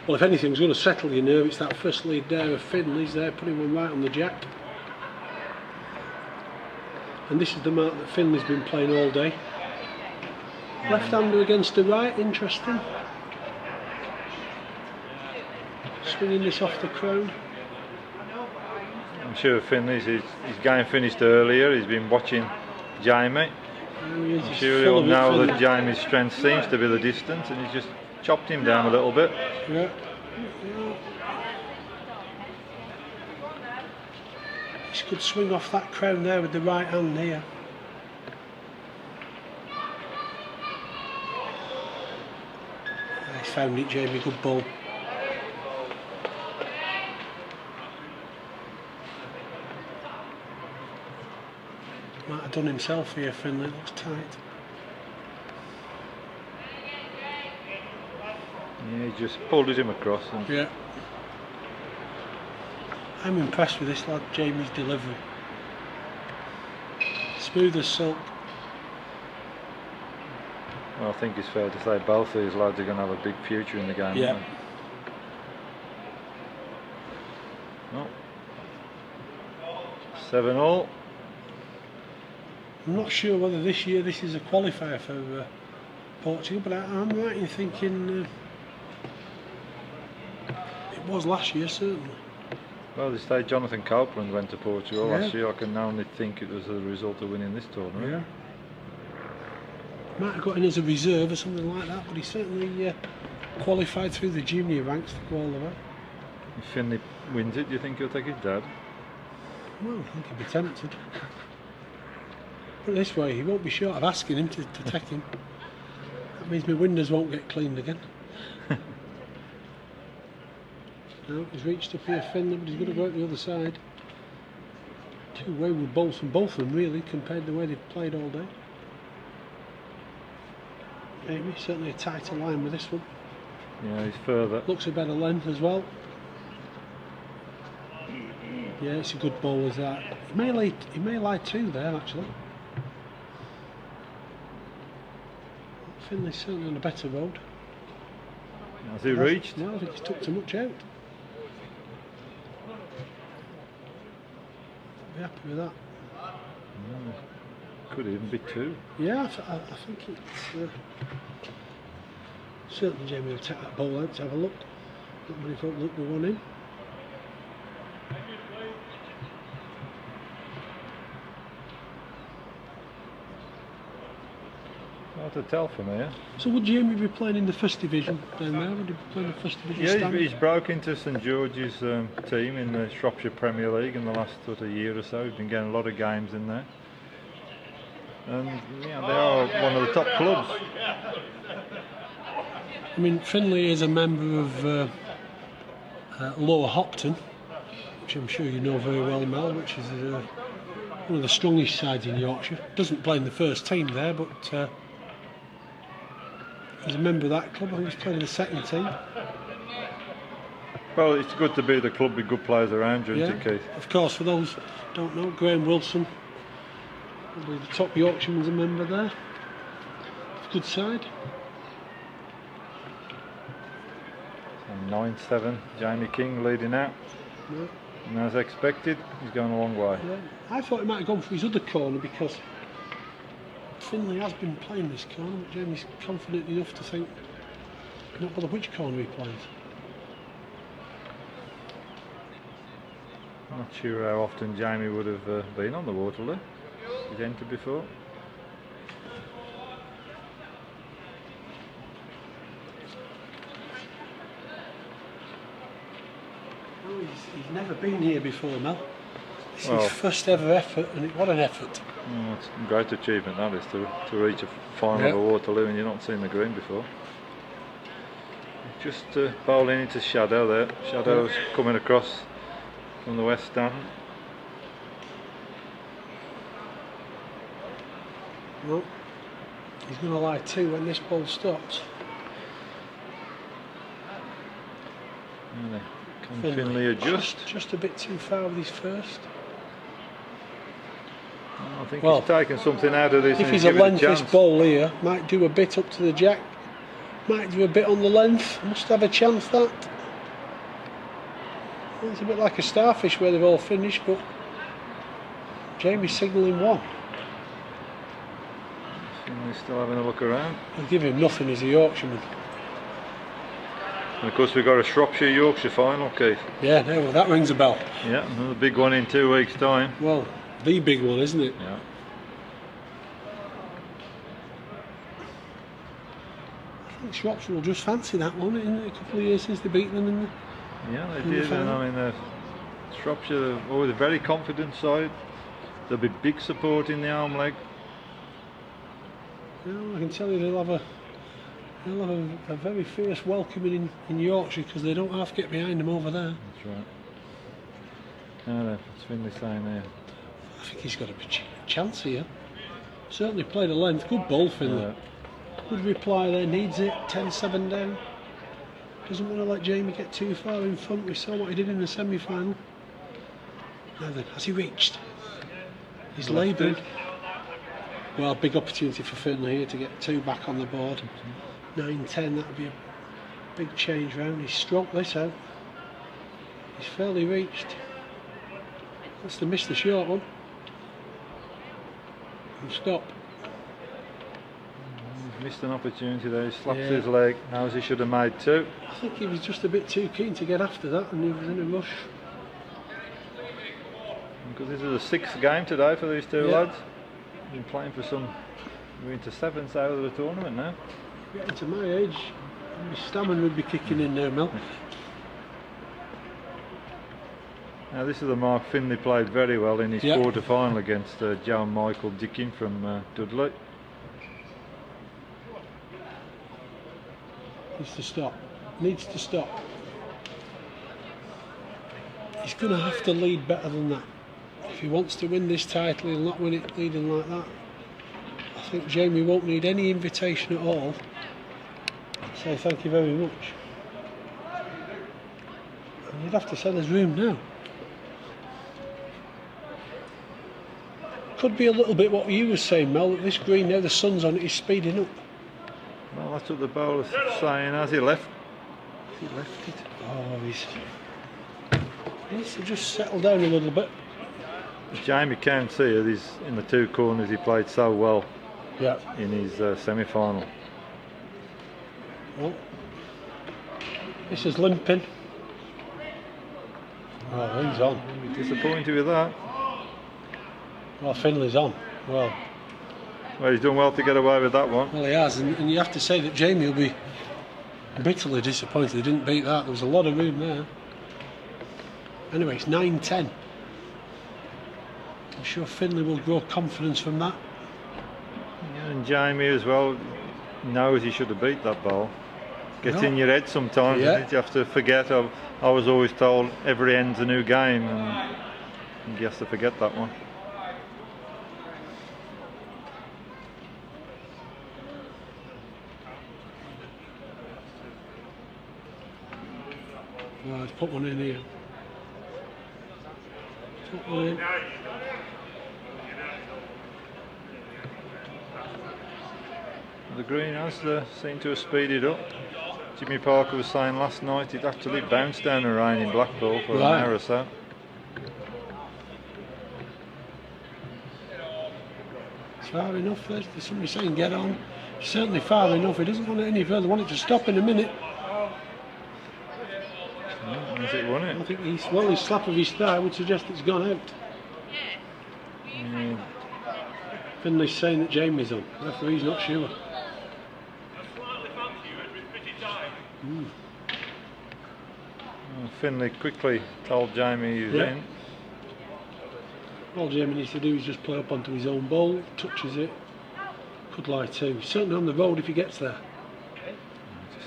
Well, if anything's going to settle your nerve, it's that first lead there of Finlay's there, putting one right on the jack. And this is the mark that Finlay's been playing all day. Left-hander against the right, interesting. Swinging this off the crown. I'm sure Finley's his game finished earlier. He's been watching Jamie. I'm sure he'll know that Jamie's strength seems to be the distance, and he's just chopped him down a little bit. Yeah. He could swing off that crown there with the right hand here. He's found it, Jamie. Good ball. Might have done himself here, Finley. Looks tight. Yeah, he just pulled him across. And yeah. I'm impressed with this lad, Jamie's delivery. Smooth as silk. Well, I think it's fair to say both these lads are going to have a big future in the game. Yeah. Oh. 7-all. I'm not sure whether this year this is a qualifier for Portugal, but I'm right in thinking it was last year, certainly. Well, they say Jonathan Copeland went to Portugal Yeah. last year. I can only think it was a result of winning this tournament. Yeah. Might have got in as a reserve or something like that, but he certainly qualified through the junior ranks to go all the way. If Finley wins it, do you think he'll take his dad? Well, I think he'd be tempted. Put it this way, he won't be short of asking him to take him. That means my windows won't get cleaned again. No, he's reached up here, Finley, but he's going to go out the other side. Two wayward balls from both of them, really, compared to the way they've played all day. Maybe certainly a tighter line with this one. Yeah, he's further. Looks a better length as well. Yeah, it's a good ball as that. He may lie two there actually. Finley's certainly on a better road. Has he reached? No, I think he's took too much out. Be happy with that. Could even be two. Yeah, I think it's certainly Jamie will take that ball out to have a look. Not many folk look the one in. Hard to tell from here. So would Jamie be playing in the first division down there? Would he be playing the first division Yeah, standard? he's broke into St George's team in the Shropshire Premier League in the last sort of year or so. He's been getting a lot of games in there. And yeah, they are one of the top clubs. I mean, Finley is a member of Lower Hopton, which I'm sure you know very well, Mel, which is one of the strongest sides in Yorkshire. Doesn't play in the first team there, but he's a member of that club. I think he's playing in the second team. Well, it's good to be at a club with good players around you, isn't it, Keith? Of course, for those who don't know, Graham Wilson, probably the top Yorkshireman's a member there. Good side. 9-7, Jamie King leading out. Yeah. And as expected, he's going a long way. Yeah. I thought he might have gone for his other corner because Finley has been playing this corner, but Jamie's confident enough to think not bother which corner he plays. I'm not sure how often Jamie would have been on the Waterloo. He's entered before. He's never been here before, Mel. This is Well, his first ever effort, and what an effort. Oh, it's a great achievement that is, to reach a final of Waterloo and you're not seeing the green before. Just bowling into Shadow there. Shadow's coming across from the west stand. Well, he's going to lie two when this ball stops. Really. Can Finley adjust? Just a bit too far with his first. I think he's taken something out of this. If and he's a given it lengthless chance. ball here, might do a bit up to the jack, might do a bit on the length, must have a chance that. Well, it's a bit like a starfish where they've all finished, but Jamie's signalling one. Finley's still having a look around. I'll give him nothing as a Yorkshireman. And of course we've got a Shropshire-Yorkshire final, Keith. Yeah, no, well, that rings a bell. Yeah, another big one in 2 weeks' time. Well, the big one, isn't it? Yeah. I think Shropshire will just fancy that one in a couple of years since they beat them in the. Yeah, they did, and I mean, Shropshire are always a very confident side. There'll be big support in the arm leg. Well, I can tell you they'll have a very fierce welcoming in Yorkshire, because they don't half get behind them over there. That's right. No, that's Finley saying there. I think he's got a chance here. Certainly played a length. Good ball, Finley. Good reply there. Needs it. 10-7 down. Doesn't want to let Jamie get too far in front. We saw what he did in the semi-final. Now then, has he reached? He's laboured. Well, big opportunity for Finley here to get 2 back on the board. 9-10, that would be a big change round. He's stroked this out. He's fairly reached. Must have missed the short one. And stop. He's missed an opportunity there. He slaps his leg. Now he should have made 2. I think he was just a bit too keen to get after that, and he was in a rush. Because this is the 6th game today for these two lads. Been playing for some. We're into 7th out of the tournament now. Getting to my age, my stamina would be kicking in now, Mel. Now this is the mark Finley played very well in his quarter final against John Michael Dickin from Dudley. Needs to stop. Needs to stop. He's going to have to lead better than that. If he wants to win this title, he'll not win it leading like that. I think Jamie won't need any invitation at all. Say thank you very much. And you'd have to sell his room now. Could be a little bit what you were saying, Mel, that this green now, the sun's on it, is speeding up. Well, that's what the bowler's saying as he left. He left it. Oh, he needs to just settle down a little bit. Jamie can see it. He's in the 2 corners. He played so well in his semi-final. Well, this is limping. Oh, he's on. Disappointed with that. Well, Finley's on. Well, he's done well to get away with that one. Well, he has, and you have to say that Jamie will be bitterly disappointed he didn't beat that. There was a lot of room there. Anyway, it's 9-10. I'm sure Finley will grow confidence from that. Yeah, and Jamie as well knows he should have beat that ball. Gets in your head sometimes, and you have to forget. I was always told every end's a new game, and he has to forget that one. Well, let's put one in here. Put one in. The green has seemed to have speeded up. Jimmy Parker was saying last night he'd actually bounced down the rain in Blackpool for an hour or so. It's far enough. There's somebody saying get on. It's certainly far enough. He doesn't want it any further. Want it to stop in a minute. Has it won it? I think his slap of his thigh would suggest it's gone out. Finley's saying that Jamie's on. The referee's not sure. Finley quickly told Jamie he's in. All Jamie needs to do is just play up onto his own ball, touches it. Could lie 2. Certainly on the road if he gets there.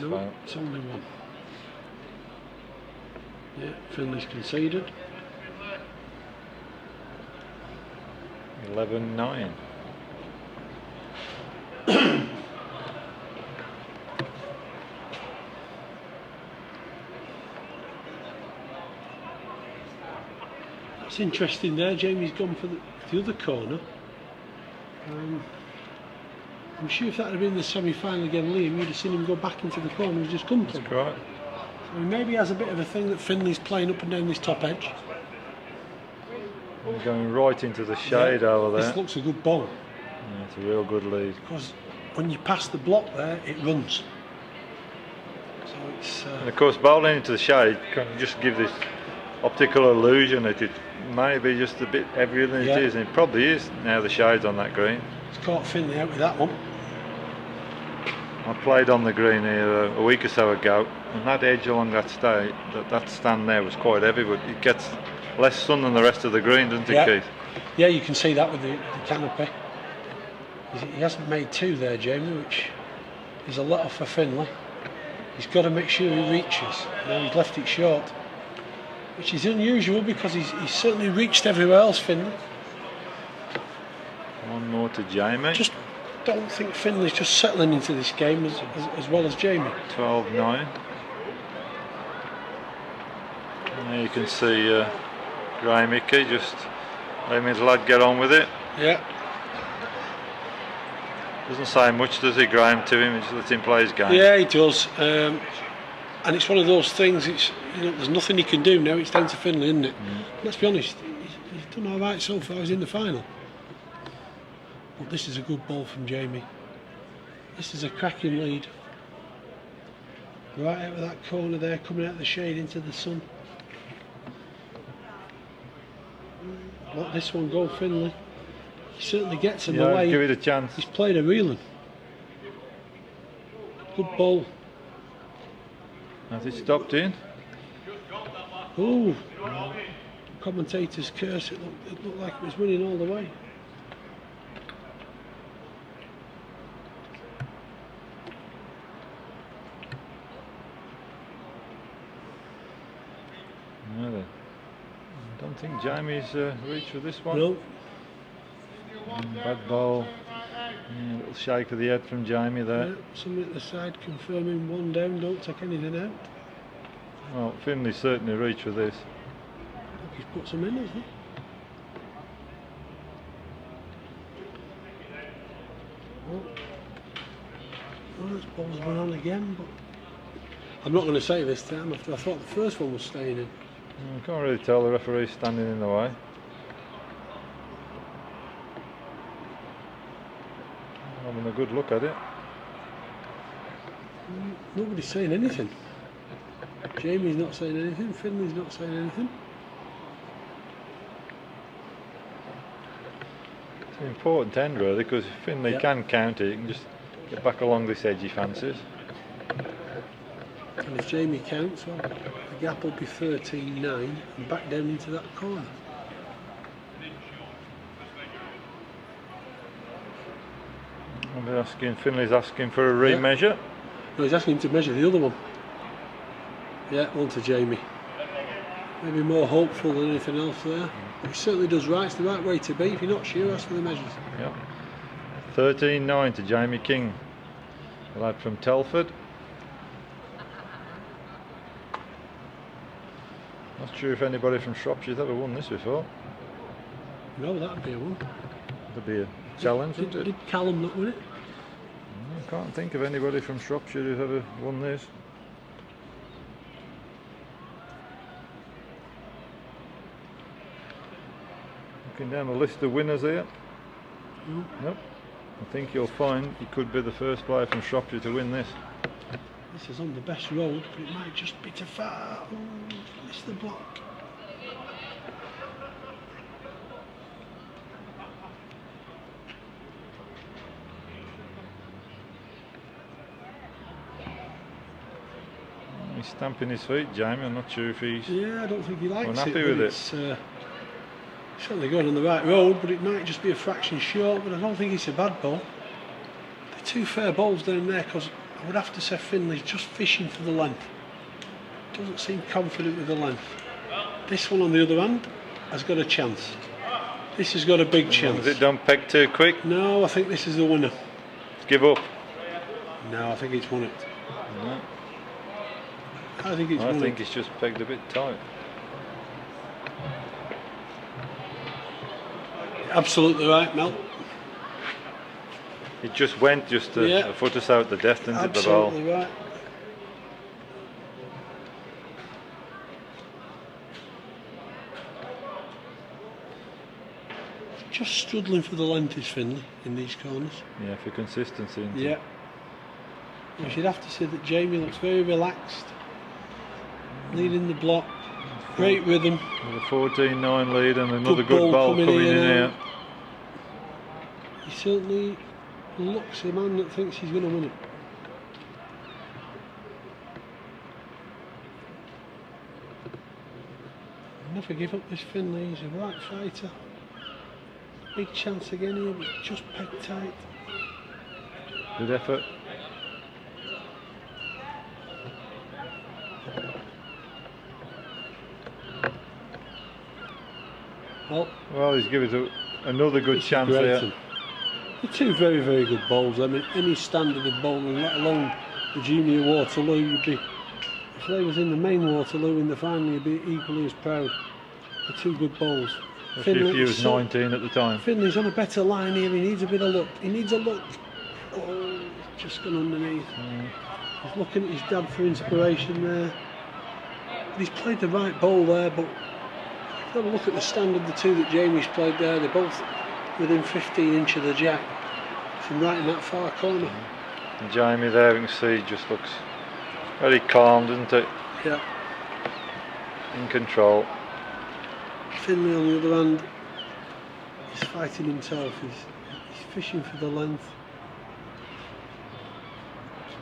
No, it's only 1. Yeah, Finley's conceded. 11-9. It's interesting there. Jamie's gone for the other corner. I'm sure if that had been the semi-final again, Liam, you'd have seen him go back into the corner he's just come to. That's correct. So he maybe has a bit of a thing that Finley's playing up and down this top edge. He's going right into the shade over there. This looks a good ball. Yeah, it's a real good lead. Because when you pass the block there, it runs. So it's And of course, bowling into the shade can just give this optical illusion that it may be just a bit heavier than Yeah. it is, and it probably is now the shade's on that green. it's caught Finley out with that one. I played on the green here a week or so ago, and that edge along that stand there was quite heavy, but it gets less sun than the rest of the green, doesn't it, Yeah. Keith? Yeah, you can see that with the canopy. He hasn't made two there, Jamie, which is a lot for Finley. He's got to make sure he reaches. Now he's left it short, which is unusual because he's certainly reached everywhere else, Finley. One more to Jamie. Just don't think Finley's just settling into this game as well as Jamie. 12-9. And there you can see Graham Hickey just letting his lad get on with it. Yeah. Doesn't say much, does he, Graham, to him? He just lets him play his game. Yeah, he does. And it's one of those things. It's there's nothing he can do now. It's down to Finley, isn't it? Let's be honest. He's done all right so far. He's in the final. But this is a good ball from Jamie. This is a cracking lead. Right out of that corner there, coming out of the shade into the sun. Let this one go, Finley. He certainly gets him away. Give it a chance. He's played a real one. Good ball. Has it stopped in? Oh, commentator's curse. It looked like it was winning all the way. No, then. I don't think Jamie's reached for this one. No. Bad ball. Yeah, a little shake of the head from Jamie there. Yeah, somebody at the side confirming one down, don't take anything out. Well, Finley certainly reached for this. He's put some in, hasn't he? Well, this ball's run on again, but I'm not going to say this time after I thought the first one was staying in. I can't really tell, the referee's standing in the way. Having a good look at it. Nobody's saying anything. Jamie's not saying anything, Finley's not saying anything. It's an important end really, because if Finley can counter, he can just get back along this edge he fancies. And if Jamie counts, well, the gap will be 13-9 and back down into that corner. Finley's asking for a remeasure. No, he's asking him to measure the other one. Yeah, one to Jamie. Maybe more hopeful than anything else there. He certainly does right. It's the right way to be. If you're not sure, ask for the measures. Yeah. 13-9 to Jamie King, the lad from Telford. Not sure if anybody from Shropshire's ever won this before. No, that'd be a one. That'd be a challenge, wouldn't it? Did Callum not win it? I can't think of anybody from Shropshire who's ever won this. Looking down the list of winners here. Nope. I think you'll find he could be the first player from Shropshire to win this. This is on the best road, but it might just be too far. Oh, missed the block. He's stamping his feet, Jamie. I'm not sure if he's Yeah, I don't think he likes unhappy it. with it. It's certainly going on the right road, but it might just be a fraction short. But I don't think it's a bad ball. They're two fair balls down there, because I would have to say Finley's just fishing for the length. Doesn't seem confident with the length. This one, on the other hand, has got a chance. This has got a big chance. Has it done peg too quick? No, I think this is the winner. Give up. No, I think it's won it. No. I think it's I won think it. it's just pegged a bit tight. Absolutely right, Mel. It just went just a foot or so at the depth, didn't it, the ball? Absolutely right. Just struggling for the length is Finley in these corners. Yeah, for consistency. Isn't Yeah. it? We should have to say that Jamie looks very relaxed, leading the block, great rhythm. With a 14-9 lead and another Good good ball ball coming coming in in and here. out. He certainly looks the man that thinks he's going to win it. Never give up this Finley, he's a right fighter. Big chance again here, but just pegged tight. Good effort. Well, he's given us another good chance there. The two very, very good bowls. I mean, any standard of bowling, let alone the Junior Waterloo, you'd be, if they was in the main Waterloo in the final, you'd be equally as proud. The two good bowls. If he was 19 at the time. Finley's on a better line here. He needs a bit of luck. He needs a look. Oh, just gone underneath. He's looking at his dad for inspiration there. He's played the right bowl there, but have a look at the standard, the two that Jamie's played there. They're both within 15 inches of the jack from right in that far corner. And Jamie there, you can see, just looks very calm, doesn't it? Yeah. In control. Finley, on the other hand, is fighting himself. He's fishing for the length.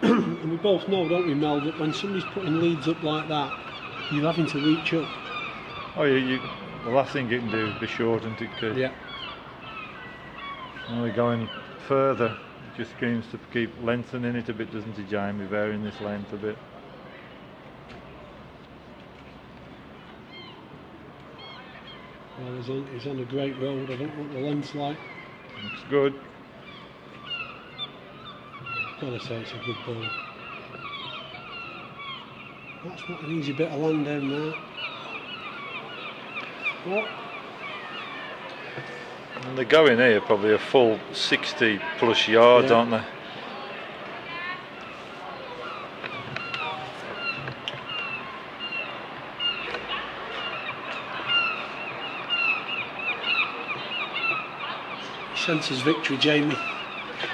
And we both know, don't we, Mel, that when somebody's putting leads up like that, you're having to reach up. Oh, the last thing you can do is be short, isn't it, Keith? Yeah. Only going further, it just seems to keep lengthening it a bit, doesn't it, Jamie, varying this length a bit. Well, he's on a great road. I don't know what the length's like. Looks good. Gotta say it's a good ball. That's not an easy bit of land down there. What? And they're going here probably a full 60 plus yards, aren't they? He senses victory, Jamie.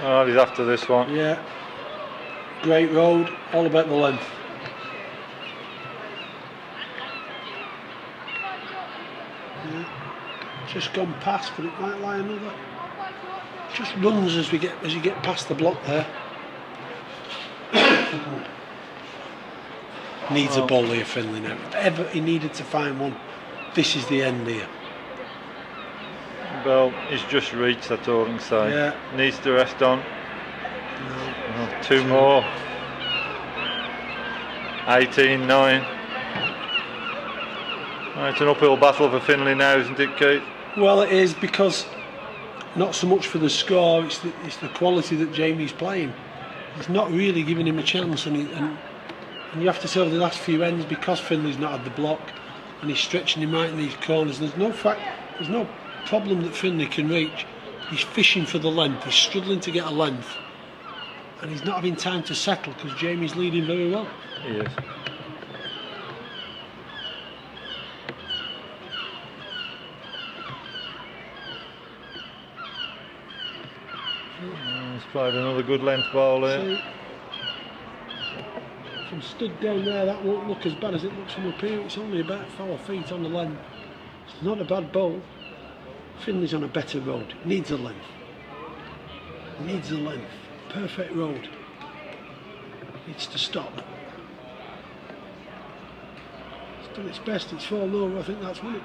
Oh, he's after this one. Yeah. Great road, all about the length. Yeah. Just gone past, but it might lie another. Just runs as you get past the block there. Needs a ball here, Finley now. If ever he needed to find one, this is the end here. Well, he's just reached, that's all I can say. Yeah. Needs to rest on. No. Oh, two more. 18-9. Oh, it's an uphill battle for Finley now, isn't it, Keith? Well, it is, because not so much for the score, it's the quality that Jamie's playing. He's not really giving him a chance, and you have to say over the last few ends, because Finley's not had the block and he's stretching him right in these corners, there's no problem that Finley can reach. He's fishing for the length, he's struggling to get a length, and he's not having time to settle because Jamie's leading very well. He is. He's played another good length ball there. From stood down there, that won't look as bad as it looks from up here. It's only about 4 feet on the length. It's not a bad bowl. Finley's on a better road. Needs a length. Needs a length. Perfect road. Needs to stop. It's done its best. It's fallen over. I think that's won it.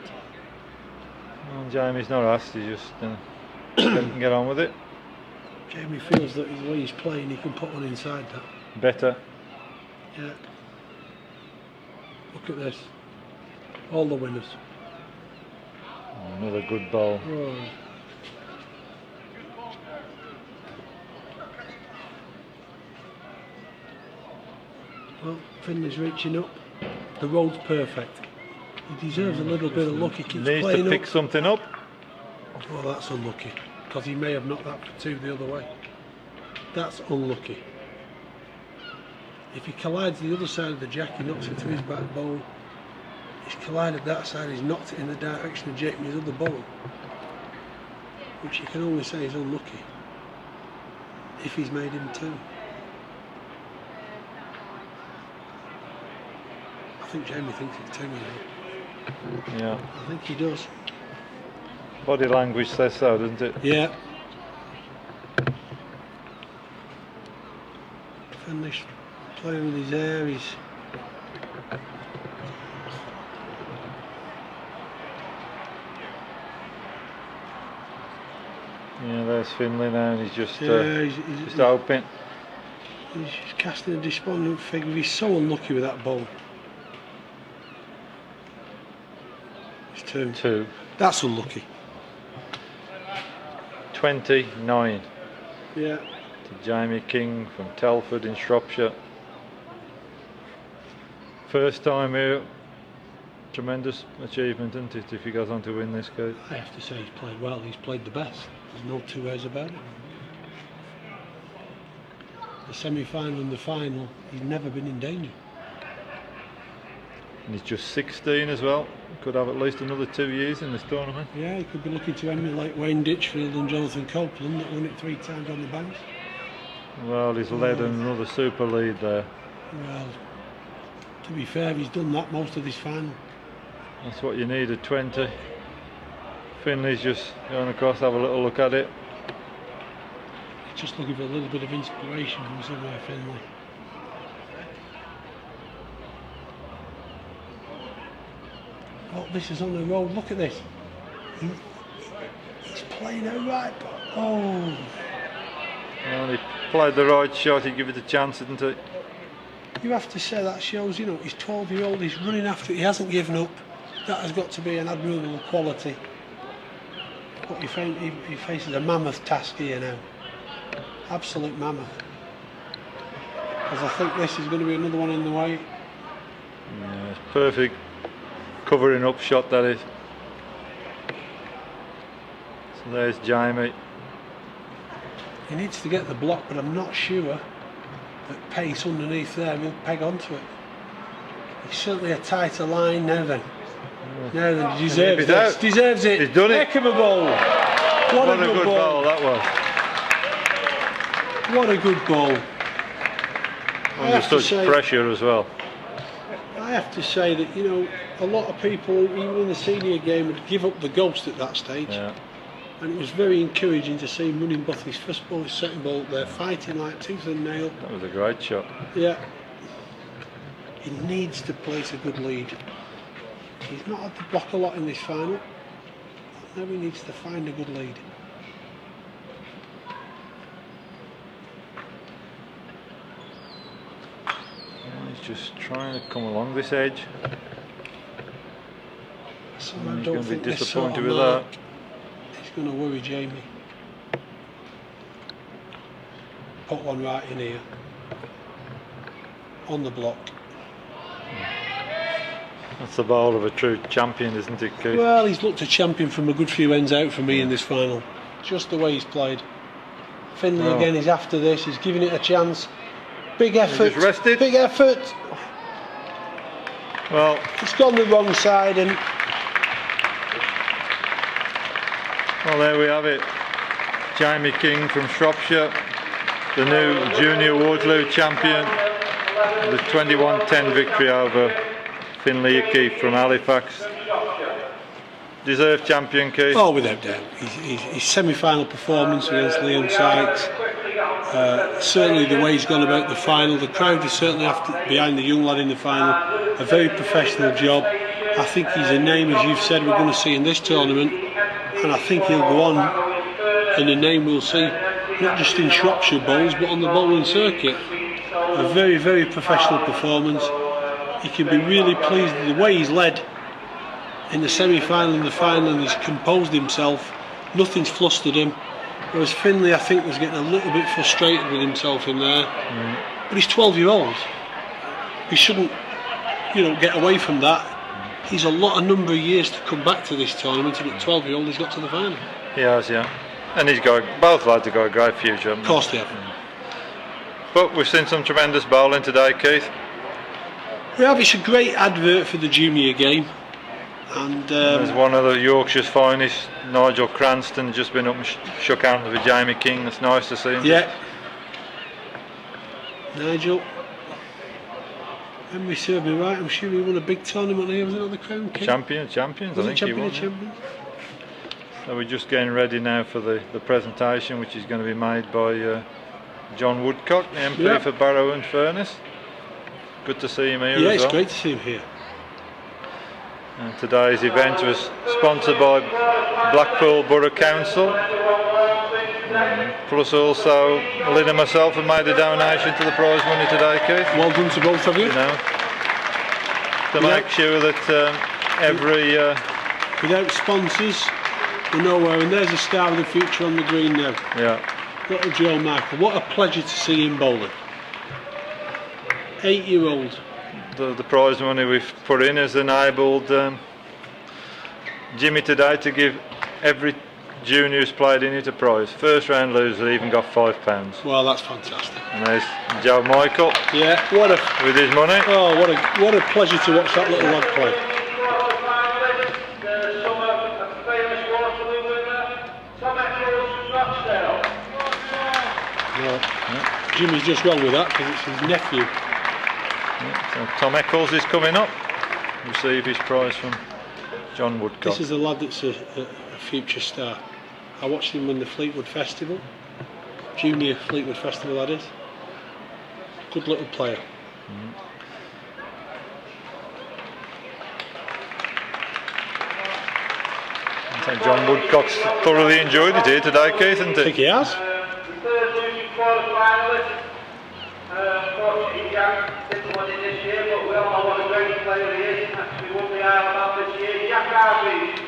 Well, Jamie's not asked. He just can get on with it. Jamie feels that the way he's playing, he can put one inside that. Better. Yeah. Look at this. All the winners. Another good ball. Oh. Well, Finley's reaching up. The road's perfect. He deserves a little bit of luck. He keeps Needs playing to pick up. something up. Well, that's unlucky, because he may have knocked that for two the other way. That's unlucky. If he collides the other side of the jack, he knocks it to his back bowl. He's collided that side, he's knocked it in the direction of Jamie's other bowl, which you can only say is unlucky if he's made him two. think Jamie thinks it's 10 years. Yeah. I think he does. Body language says so, doesn't it? Yeah. Finished playing with his hair. Yeah, there's Finlay now, and he's just he's hoping. He's just casting a despondent figure. He's so unlucky with that ball. It's 2. 2. That's unlucky. 29 Yeah. to Jamie King from Telford in Shropshire. First time here. Tremendous achievement, isn't it, if he goes on to win this game? I have to say he's played well. He's played the best. There's no two ways about it. The semi-final and the final, he's never been in danger. And he's just 16 as well. Could have at least another 2 years in this tournament. Yeah, he could be looking to emulate Wayne Ditchfield and Jonathan Copeland that won it 3 times on the banks. Well, he's led another super lead there. Well, to be fair, he's done that most of his final. That's what you need at 20. Finley's just going across, have a little look at it. Just looking for a little bit of inspiration from somewhere, Finley. Oh, this is on the road. Look at this. He's playing it right. Oh. Well, he played the right shot, he gave it a chance, didn't he? You have to say that shows, you know, he's 12-year-old, he's running after it, he hasn't given up. That has got to be an admirable quality. But he faces a mammoth task here now. Absolute mammoth. Because I think this is going to be another one in the way. Yeah, it's perfect covering up shot, that is. So there's Jamie. He needs to get the block, but I'm not sure that pace underneath there will peg onto it. He's certainly a tighter line now then. Now then, he deserves this. Deserves it. He's done it. Heck of a ball. What a good ball that was. What a good ball. Under such pressure as well. I have to say that, you know, a lot of people, even in the senior game, would give up the ghost at that stage. Yeah. And it was very encouraging to see him running both his first ball, his second ball up there, fighting like tooth and nail. That was a great shot. Yeah. He needs to place a good lead. He's not had to block a lot in this final. Now he needs to find a good lead. He's just trying to come along this edge. So He's I going don't to be think this sort disappointed of with that. He's going to worry Jamie. Put one right in here. On the block. That's the ball of a true champion, isn't it, Keith? Well, he's looked a champion from a good few ends out for me in this final. Just the way he's played. Finley again is after this, he's giving it a chance. Big effort. Just rested. Big effort. Well, It's gone the wrong side and well, there we have it. Jamie King from Shropshire, the new Junior Waterloo champion. The 21-10 victory over Finlay Hickey from Halifax. Deserved champion, Keith. oh, without doubt. His semi-final performance against Liam Sykes. Certainly the way he's gone about the final. The crowd is certainly behind the young lad in the final. A very professional job. I think he's a name, as you've said, we're going to see in this tournament. And I think he'll go on in a name we'll see, not just in Shropshire bowls, but on the bowling circuit. A very, very professional performance. He can be really pleased with the way he's led in the semi-final and the final, and he's composed himself. Nothing's flustered him. Whereas Finlay, I think, was getting a little bit frustrated with himself in there. But he's 12-year-old. He shouldn't, you know, get away from that. He's a number of years to come back to this tournament, and at 12-year-old he's got to the final. He has, yeah. And both lads have got a great future. Of course they have. But we've seen some tremendous bowling today, Keith. We have. It's a great advert for the junior game. And there's one of the Yorkshire's finest, Nigel Cranston, just been up and shook hands with Jamie King. It's nice to see him. yeah, Nigel. memory serves me right, I'm sure he won a big tournament here, was it not the Crown King? Champions, Was I it think he champion won. of champions? So we're just getting ready now for the presentation, which is going to be made by John Woodcock, the MP for Barrow and Furness. Good to see him here as well. Yeah, it's great to see him here. And today's event was sponsored by Blackpool Borough Council. Plus also Lynn and myself have made a donation to the prize money today, Keith. Well done to both of you. You know, to make sure that every... without sponsors, we're nowhere, and there's a star of the future on the green now. Yeah. Little Joe Michael, what a pleasure to see him bowling. 8-year-old. The prize money we've put in has enabled Jimmy today to give every junior who's played in it a prize. First round loser even got £5. Well, that's fantastic. And there's Joe Michael. Yeah, with his money. Oh, what a pleasure to watch that little lad play. Well, Jimmy's just wrong with that because it's his nephew. So Tom Eccles is coming up, receive his prize from John Woodcock. This is a lad that's a future star. I watched him win the Fleetwood Festival, Junior Fleetwood Festival that is. Good little player. I think John Woodcock's thoroughly enjoyed it here today, Keith, isn't I it? think he has. Unfortunately, he didn't win it this year, but we all know what a great player he is. Actually won the Isle of Man this year. Jack Hargreaves.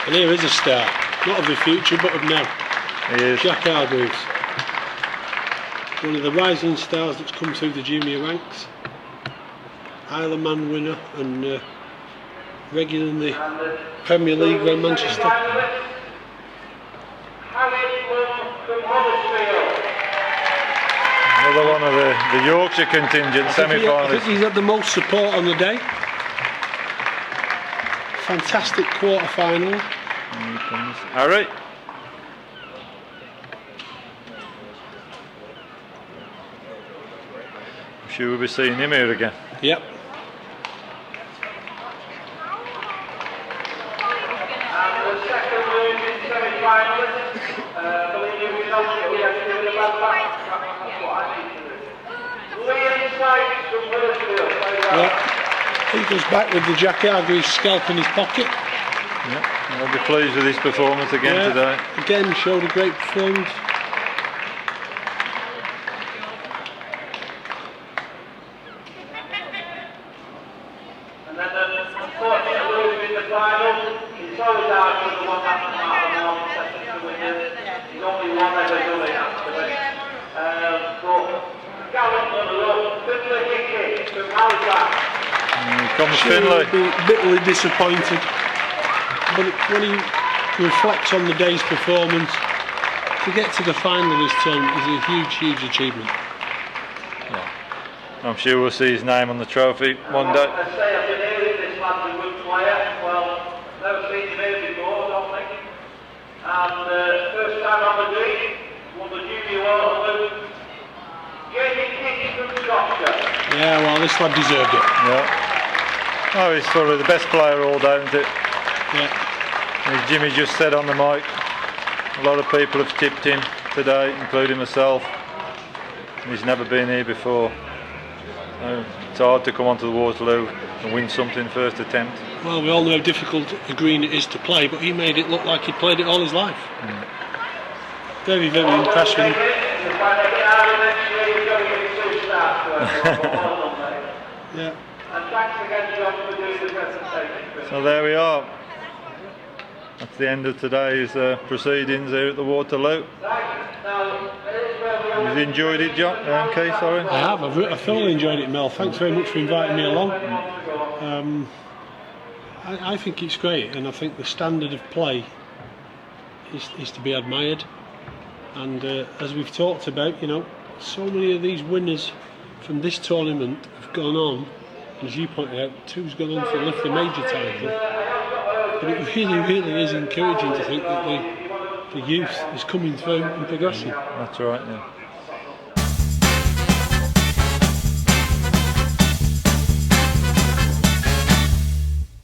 And here is a star, not of the future but of now. He is. Jack Hargreaves. One of the rising stars that's come through the junior ranks. Isle of Man winner and regular in the Premier League around Manchester. Another one of the Yorkshire contingent semi-finalists. I think he's had the most support on the day. Fantastic quarter-final. Here comes Harry. I'm sure we'll be seeing him here again. Yep. He goes back with the Jack Hargreaves scalp in his pocket. Yeah, I'll be pleased with his performance again today. Again, showed a great performance. And then unfortunately losing in the final, it's always hard for the one that's out of the one session to win it. He's only one ever done it actually. But gallant runner-up, Hickey from Halifax. Here comes Finlay. He'll be bitterly disappointed, but when he reflects on the day's performance, to get to the final of this tournament is a huge achievement. Yeah. I'm sure we'll see his name on the trophy one day. I say I've been hearing this lad's a good player. Well, never seen him here before, I don't think. And first time on the green, won the Junior Waterloo. Yeah, well, this lad deserved it. Yeah. Oh, he's probably the best player all day, isn't it? Yeah. As Jimmy just said on the mic, a lot of people have tipped him today, including myself. He's never been here before. So it's hard to come onto the Waterloo and win something first attempt. Well, we all know how difficult a green it is to play, but he made it look like he'd played it all his life. Very impressed with him. Yeah. So there we are. That's the end of today's proceedings here at the Waterloo. You've enjoyed it, John? Keith, sorry? I have. I've thoroughly enjoyed it, Mel. Thanks very much for inviting me along. I think it's great, and I think the standard of play is to be admired. And as we've talked about, you know, so many of these winners from this tournament have gone on, and as you pointed out, two's gone on to lift the major title. But it really is encouraging to think that the youth is coming through and progressing. That's right, yeah.